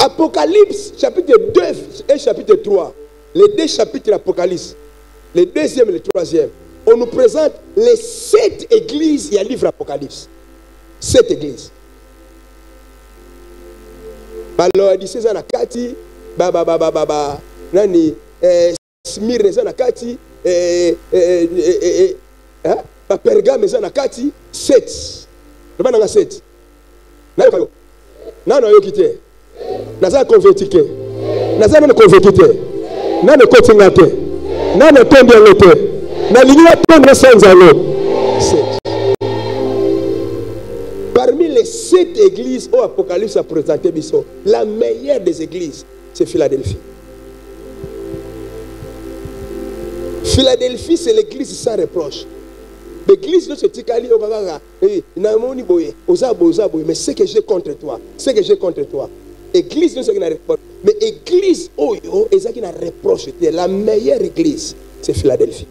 Apocalypse, chapitre 2 et chapitre 3. Les deux chapitres de l'Apocalypse, le deuxième et le troisième, on nous présente les 7 églises. Il y a le livre Apocalypse. 7 églises. Alors, il dit c'est na kati, nani, Smyrne c'est na kati, Pergame c'est na kati, 7. Le ban na 7. Nana yo kité. Naza converti ke. Naza na converti te. Nana kotinga te. Nana tondi ngote. Na lignua prendre sans allo. 7. Parmi les 7 églises où Apocalypse a présenté Bisso, la meilleure des églises, c'est Philadelphie. Philadelphie, c'est l'église sans reproche. L'église de ce Tikali, mais ce que j'ai contre toi, ce que j'ai contre toi. Église de ce qui n'a reproche. Mais église, et ça qui n'a reproche, la meilleure église, c'est Philadelphie.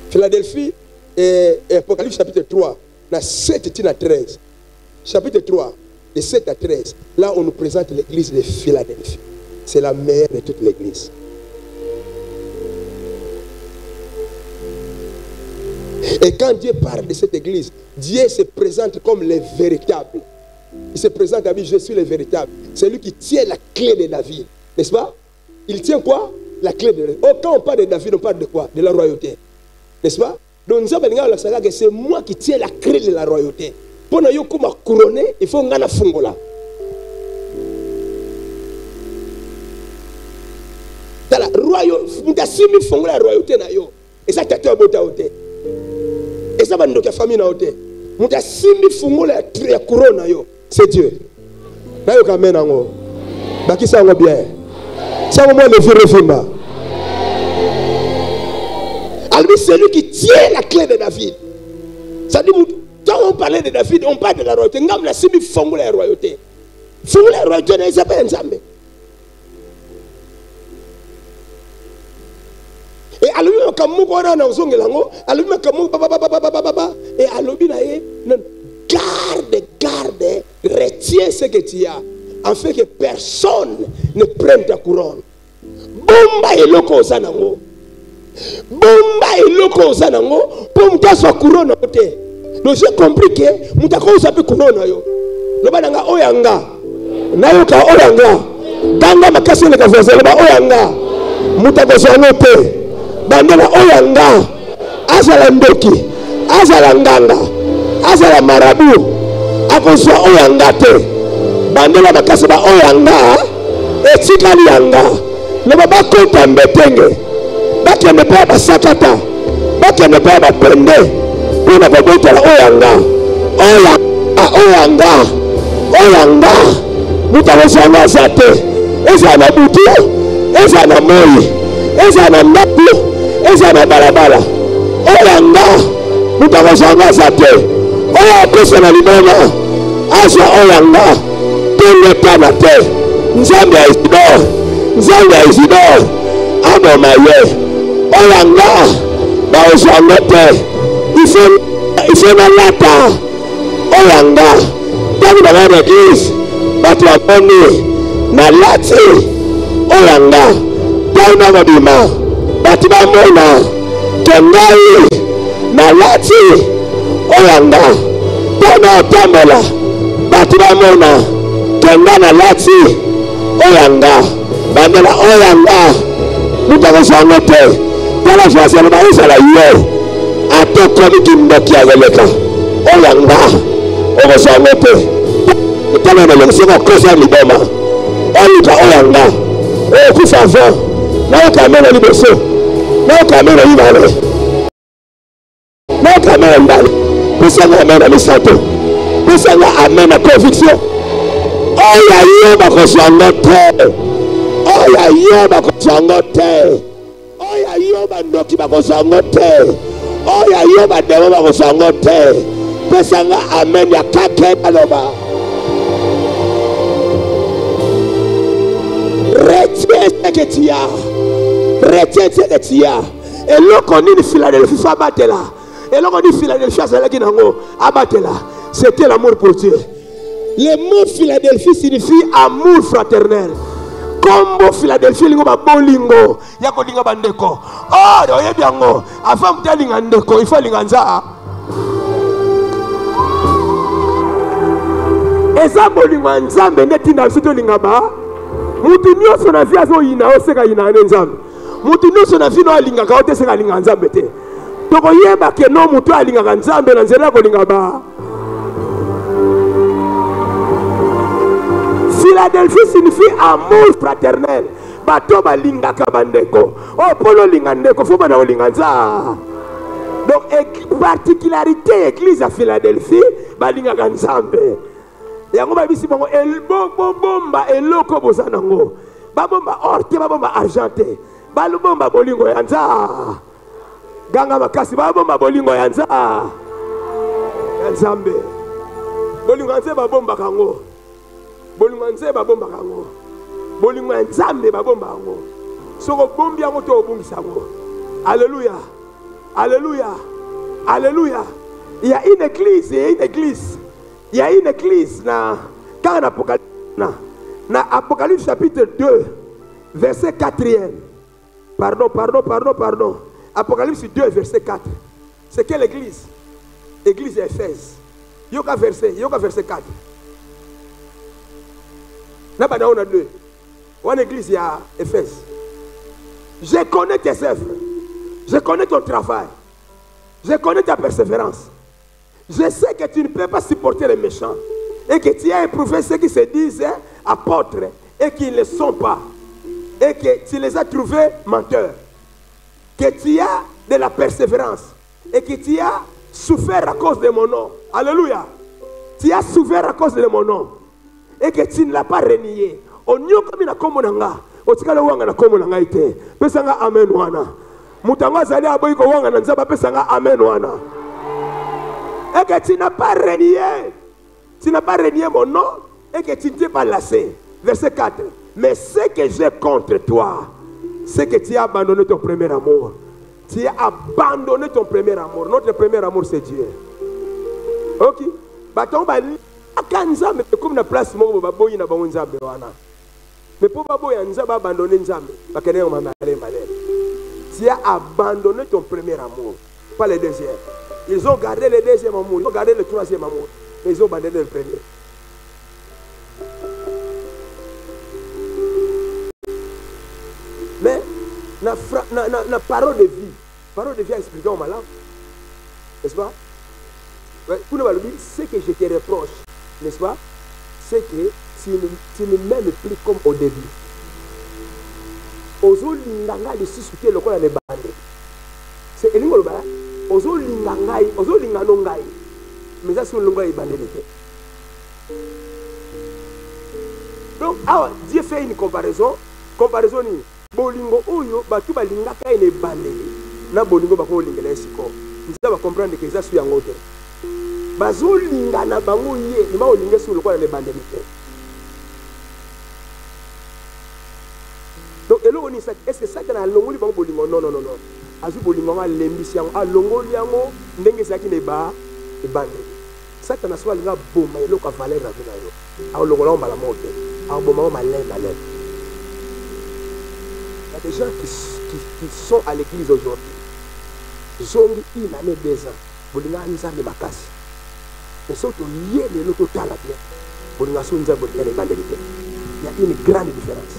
Philadelphie, et Apocalypse chapitre 3, dans 7 à 13. Chapitre 3, de 7 à 13. Là, on nous présente l'église de Philadelphie. C'est la meilleure de toute l'église. Et quand Dieu parle de cette église, Dieu se présente comme le véritable. Il se présente à lui, je suis le véritable. C'est lui qui tient la clé de David. N'est-ce pas? Il tient quoi? La clé de David. Oh, quand on parle de David, on parle de quoi? De la royauté. N'est-ce pas? Donc nous avons que c'est moi qui tiens la clé de la royauté. Pour nous couronner, il faut ngana fungola. Dans la royauté, nous avons fungola la royauté na yo. Et ça t'as bota oté. Et ça va nous faire famille na oté. Nous avons fungola la couronne na yo. C'est Dieu. Na yo kamen nango. Baki ça ngo bien. Ça au moins le vieux refimba. Alors c'est lui qui tient la clé de David. Ça dit, quand on parlait de David, on parle de la royauté. Ngam la simi fongo la royauté. Fongo la royauté na Isabelle Nzambe. Et alors lui kamu ko na ozongelango, alors lui kamu baba et alors lui na garde, retiens ce que tu as, afin que personne ne prenne ta couronne. Bomba eloko zanango. Bomba eloko zanango pour muta so couronne ote. Donc j'ai compris que muta ko usape couronne yo. Loba nanga oyanga. Nayo ka oyanga. Danga makasi ne ka voisin loba oyanga. Muta ko so note. Bandela oyanga. Azala ndoki. Azala nganga. Azala marabu. Akoso oyanga te. Bandela makasi ba oyanga. Etikali yanga. Loba ba kota mbetenge. Baki ne pas basakata. Baki ne pas bapende. Pour ne pas botter oyanga. Oyanga. Mutawazanga zate. Eza na butu. Eza na moi. Eza na ndapu. Eza na balabala. Oyanga. Mutawazanga zate. Oya pesa na limona. Asa oyanga. Tende tanate. nzambe ya Isidore, nzambe ya Isidore, aboma ye, oyanga, baozangote, ife na lata, oyanga, tangu na gana église, batu waponi, na lati, oyanga, tangu na mabima, batu bamona, kengai, na lati, oyanga, tangu na otamela, batu bamona, kenga na lati, oyanga, bandela oyanga, mutako sangote, tala fasa na maisha la yo, atoko ni kimboki ya geleka, oyanga, oko sangote, tala na lengsenga kosa liboma, oyuka oyanga, kufava, na okamena libeso, na okamena libane, na okamena mbali, pusanga amena misato, pusanga amena conviction, oya yo bakosangote, oya yo bakosangote, oya yo bandoki bakosangote, oya yo bademo bakosangote, pesanga amen ya kake aloba. Retiens ce que tu as, retiens ce que tu as. Et l'on connaît le Philadelphie, faut abattre là. Et l'on connaît Philadelphie, c'est là qui n'a pas abattre là. C'était l'amour pour Dieu. Le mot Philadelphie signifie amour fraternel. Combo Philadelphie lingo ba bolingo yako linga bandeko. Oh, doye biango. Avant mta linga ndeko, il faut linga nza. Eza bolingo nzambe neti na sito linga ba. Mutu nyonso na vie azo yina oseka yina nzambe. Mutu nyonso na vie no alinga ka oteseka linga nzambe te. Toko yeba ke no mutu alinga nzambe na nzela ko linga ba. Philadelphie signifie amour fraternel. Bato balinga kabandeko. Oh polo linga ndeko fo bana olinga nza. Donc particularité église à Philadelphie balinga nzambe. Yango babisi bongo bomba eloko bozanango. Babomba orte babomba argenté. Balubomba bolingo ya nza. Ganga makasi babomba bolingo ya nza. Nzambe. Bolingo nza babomba kango. Bolingo nzeba bomba kango. Bolingo nzambe babomba kango. Soko bombi yango to obungisa yango. Alléluia. Alléluia. Alléluia. Il y a une église, il y a une église. Il y a une église quand dans Apocalypse chapitre 2 verset 4e. Pardon. Apocalypse 2 verset 4. C'est quelle église? Église Éphèse. Yoka verset 4. Là-bas, on a deux. Une église, il y a Éphèse. Je connais tes œuvres. Je connais ton travail. Je connais ta persévérance. Je sais que tu ne peux pas supporter les méchants. Et que tu as éprouvé ceux qui se disent apôtres et qui ne le sont pas. Et que tu les as trouvés menteurs. Que tu as de la persévérance. Et que tu as souffert à cause de mon nom. Alléluia. Tu as souffert à cause de mon nom. Et que tu ne l'as pas renié. Onyo kami na komo nanga. Otikala wanga na komo nanga ite. Pesanga amen wana. Mutanga zali aboyi ko wanga na nzaba pesanga amen wana. Et que tu n'as pas renié. Tu n'as pas renié mon nom. Et que tu ne t'es pas lassé. Verset 4. Mais ce que j'ai contre toi, c'est que tu as abandonné ton premier amour. Tu as abandonné ton premier amour. Notre premier amour, c'est Dieu. Ok. Baton bali. Akanzambe comme na place mo baboyi na bango nzambe wana. Mais pour baboyi nzambe abandonner nzambe. Bakene o mamale malé. Tu as abandonné ton premier amour, pas le deuxième. Ils ont gardé le deuxième amour, ils ont gardé le troisième amour, mais ils ont abandonné le premier. Mais la parole de vie a expliqué au malin, n'est-ce pas? Pour nous dire, ce que je te reproche, n'est-ce pas? C'est que tu ne m'aimes plus comme au début. Ozo linganga de sisuke lokola ne bande. C'est elingo loba. Ozo lingangai, ozo lingano ngai. Mais ça c'est longa e bande lete. Donc Dieu fait une comparaison ni bolingo oyo batu balingaka ene bande. Na bolingo bako lingela siko. Nza ba comprendre que ça suit en autre. Bazo lingana bango ye, ni ba olinga sur lokola ne bande lete. Donc est-ce que ça que na longoli bango bolingo? Non non non non. Azu bolingo ma lembisi yango, a longoli yango ndenge zaki ne ba e bande. Ça que na so linga boma eloko valeur na bina yo. A longola mbala mote. A boma ma lèvre. Il y a des gens qui sont à l'église aujourd'hui. Zongi une année 2 ans. Bolinga nzambe makasi. Mais surtout lié les loto tala bien. Bolinga so nzambe bolinga bande. Il y a une grande différence.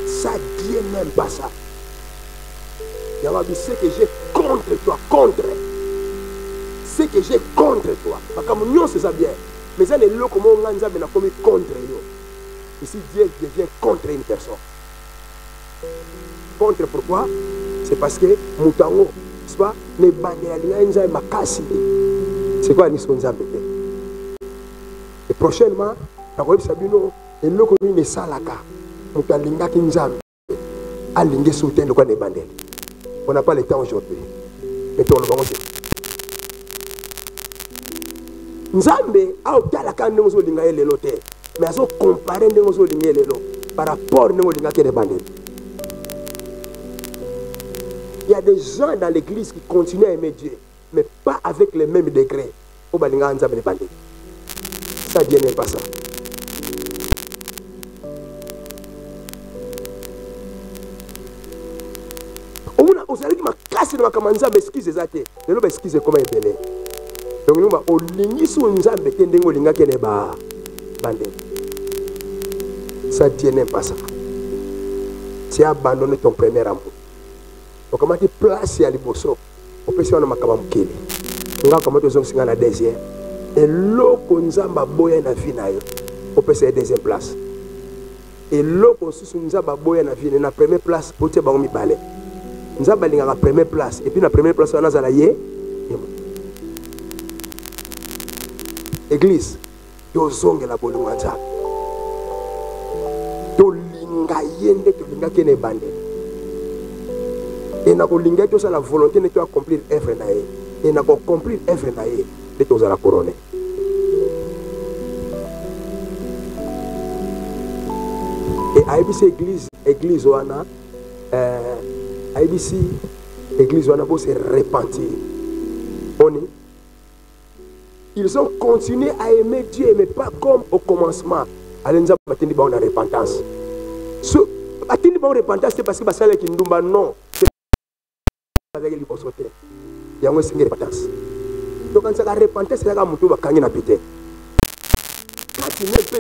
Ça Dieu n'aime pas ça. Il y a ce que j'ai contre toi, contre. Ce que j'ai contre toi. Parce que nous c'est ça bien. Mais ça les lots comme on a commis contre nous. Ici Dieu devient contre une personne. Contre pourquoi? C'est parce que Moutango, c'est pas les bandits makasi. C'est quoi l'histoire de Nzambe? Et prochainement, la République Sabino, et le commun est salaka. Mutalinga Kinzambe. Alingue soutien de quoi des bandits. On n'a pas le temps aujourd'hui. Mais on le va manger. Nzambe a obtenu quand nous sommes les lotés. Mais à ce comparer nous sommes les lotés par rapport à nous les bandits. Il y a des gens dans l'église qui continuent à aimer Dieu, mais pas avec les mêmes degrés. Au balinga Nzambe les bandits. Ça Dieu n'aime pas ça. Vous savez que ma classe de ma camanza m'excuse ça. Ne nous excuse comment il est belé. Donc nous va au ligni sous Nzambe tendengo linga kene ba bandé. Ça Dieu n'aime pas ça. Tu as abandonné ton premier amour. Donc comment tu places à liboso? On peut se faire un makaba mukele. Nga comment tu zong singa na deuxième. Et loko Nzamba boya na vie na yo. On peut se faire deuxième place. Et loko sous Nzamba boya na vie na première place pour te ba mi balé. Nzamba linga la première place et puis la première place on a zalaye. Église, yo zonge la bolunga nza. To linga yende to linga kene bande. Et na ko linga to sa la volonté de to accomplir œuvre na ye. Et na ko accomplir œuvre na ye de to za la couronne. Et ABC église wana ABC église wana pour se repentir. Ils ont continué à aimer Dieu, mais pas comme au commencement. Alenza batindi ba on a repentance. So batindi ba repentance c'est parce que basala ki ndumba non. Avec les consoter. Il y a un signe de repentance. Donc quand ça la repentance c'est là mutu ba kangi na pété. Quand tu ne peux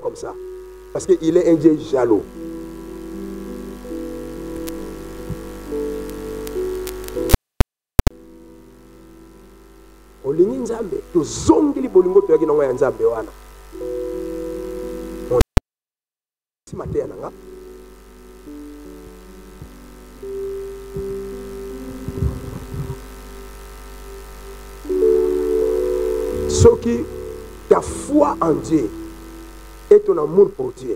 comme ça. Parce qu'il est un Dieu jaloux. Olingi Nzambe, to zongili bolingo to yaki nongo ya Nzambe wana. Si matea nanga. Soki ta foi en Dieu et ton amour pour Dieu.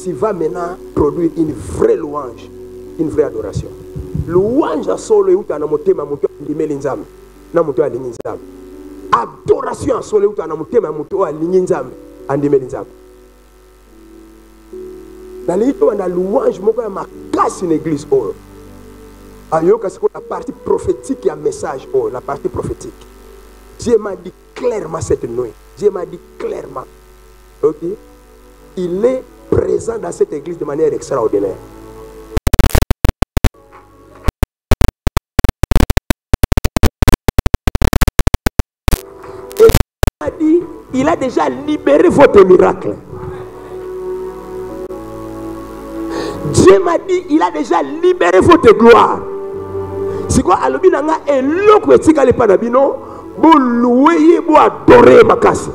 Tu vas maintenant produire une vraie louange, une vraie adoration. Louange à solo et na motema moto limeli nzambe na moto alingi nzambe. Adoration à solo et na motema moto alingi nzambe andimeli nzambe. Dans l'ito na louange moko ya makasi une église or. Ayoka c'est la partie prophétique et un message or la partie prophétique. Dieu m'a dit clairement cette nuit. Dieu m'a dit clairement. OK? Il est présent dans cette église de manière extraordinaire. Et il a dit, il a déjà libéré votre miracle. Dieu m'a dit, il a déjà libéré votre gloire. C'est quoi? Alobi nanga eloko etika le panabino, vous louez, vous adorez makasi.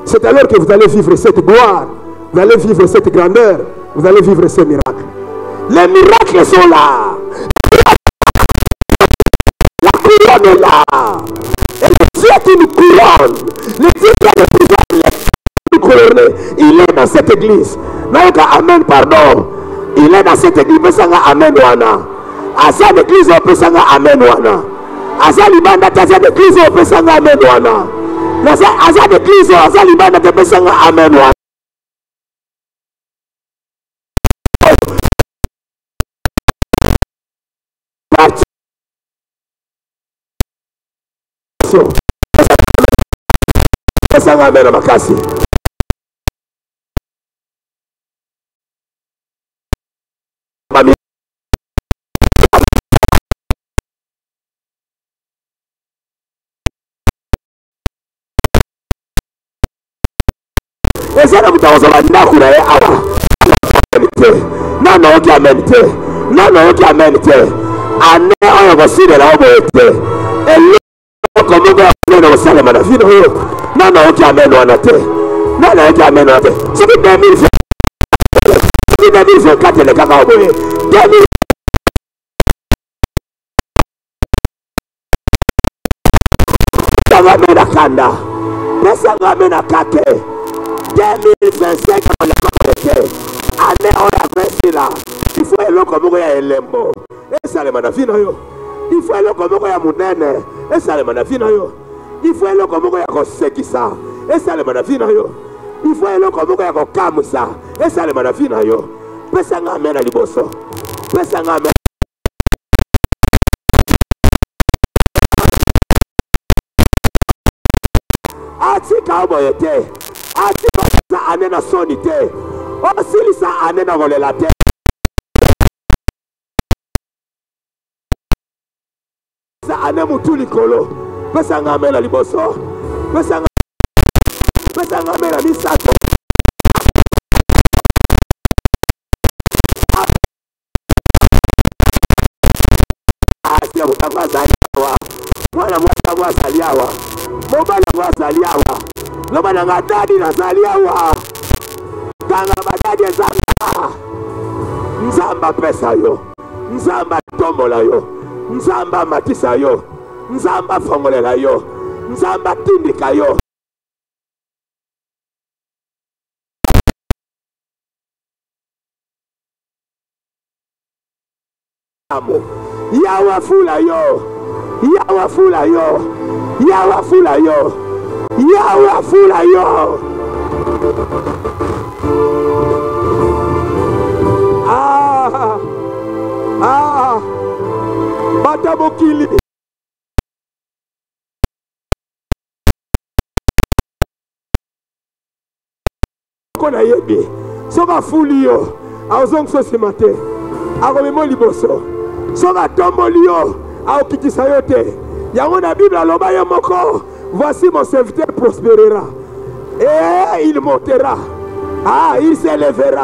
C'est alors que vous allez vivre cette gloire. Vous allez vivre cette grandeur. Vous allez vivre ces miracles. Les miracles sont là. est là. Et le Dieu qui nous couronne, le Dieu qui a le pouvoir de nous couronner, il est dans cette église. Amen, pardon. Il est dans cette église. Amen, wana. Asa l'église, on peut s'en amen, wana. Asa libanda, asa l'église, on peut s'en amen, wana. Asa l'église, asa libanda, on peut s'en amen, wana. Pesanga amen makasi. Ezana mutawaza ndaku na awa. Nana oki amenite. Nana oki amenite. Ane oyo basire la oboete. Eli komogo na wasala na vino yo. Nana oki ameno anate. Nana oki ameno anate. Siki 2020. Siki 2024 le kaka oboye. 2000 Tagamena kanda. Pesa ngamena kake. 2025 on a commencé. Année on a versé là. Il faut aller comme ya elembo. Et ça le manafina yo. Il faut aller comme ya munene. Et ça le manafina yo. Il faut aller comme ya kosekisa. Et ça le manafina yo. Il faut aller comme ya kokamusa. Et ça le manafina yo. Pesa ngamena liboso. Pesa ngamena. Atika oboyete. Atika sa anena sonite. Osili sa anena volelate. Sa ane mutuli kolo. Pesa ngamela liboso. Pesa ngamela misato. Asia mutangwa zaliawa. Mwana mwana zaliawa. Mobala mwa zaliawa. Loba nanga dadi na zaliawa. Kanga badadi nzamba. Nzamba pesa yo. Nzamba tombola yo. Nzamba matisa yo. Nzamba fongolela yo. Nzamba tindika yo. Yawa fula yo. Yawa fula yo. Yawa fula yo. Yawa fula yo. Bata mokili. Kona yebi. Soba fuli yo. Aozong so simate. Agomemo liboso. Soba tomboli yo. Aokitisa yote. Yango na Bible aloba yo moko. Voici mon serviteur prospérera. Et il montera. Ah, il s'élèvera.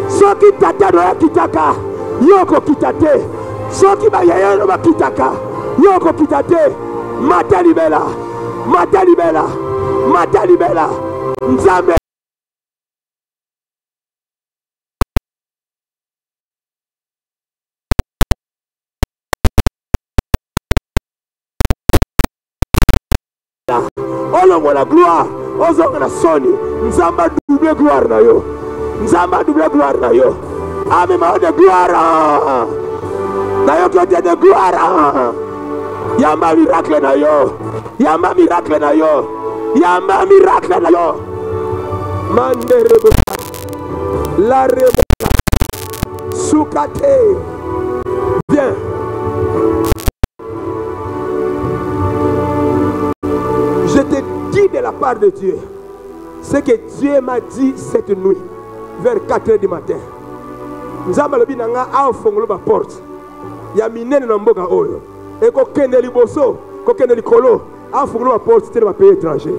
Soki tata no kitaka yoko kitate. Soki ba yaya no kitaka yoko kitate. Matalibela. Matalibela. Matalibela. Nzambe. Olongo la gloire. Ozongo na soni. Nzamba double gloire na yo. Nzamba double gloire na yo. Amen ma de gloire. Na yo côté de gloire. Yamba miracle na yo. Yamba miracle na yo. Yamba miracle na yo. Mande rebo. La rebo. Soukate. Viens. Je te dis de la part de Dieu ce que Dieu m'a dit cette nuit vers 4 h du matin. Nous avons le la porte. Il y a minene na mboka oyo. Et ko kende liboso, ko kende likolo, a fongolo la porte c'était le pays étranger.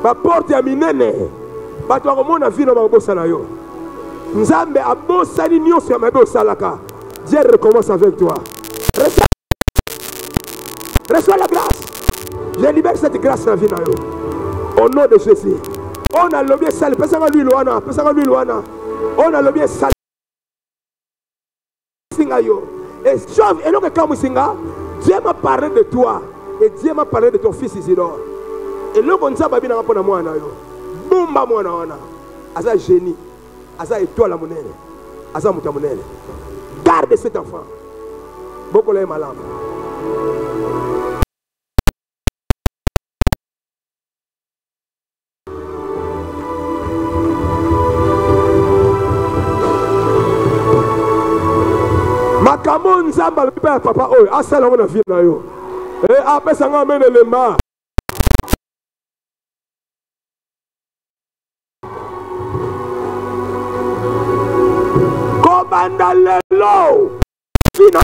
La porte ya minene. Ba to komona vino ba bossa na yo. Nzambe abosani nyonso ya mabe osalaka. Dieu recommence avec toi. Reçois la grâce. Je libère cette grâce dans la vie. Au nom de Jésus. On a lobby sale, pesanga lui loana, pesanga lui loana. On a lobby sale. Singa yo. Et chauve, et donc quand Singa, Dieu m'a parlé de toi. Et Dieu m'a parlé de ton fils Isidore. Et là, on a babi na rapona mwana yo. Bumba mwana wana. Aza génie. Aza étoile à monene. Aza muta monene. Garde cet enfant. Beaucoup l'aiment à l'âme. Makambo nzamba le père papa oyo asala ngona vie na yo. Et après ça nga mène le ma. Kobanda lelo. Fina.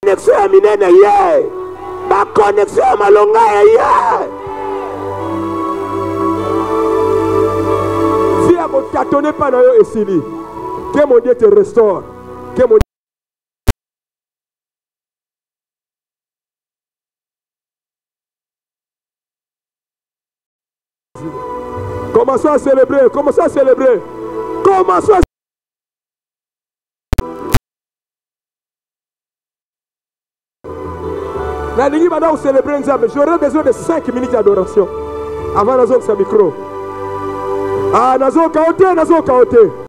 Connexion ya minene ye. Ba connexion ya malonga ye. Si a ko tatone pa na yo esili. Que mon Dieu te restaure. Que mon Commençons à célébrer. Commençons à célébrer. Commençons à célébrer. J'aurais besoin de 5 minutes d'adoration avant Nazo sa micro. Ah, Nazo Kaoté, Nazo Kaoté.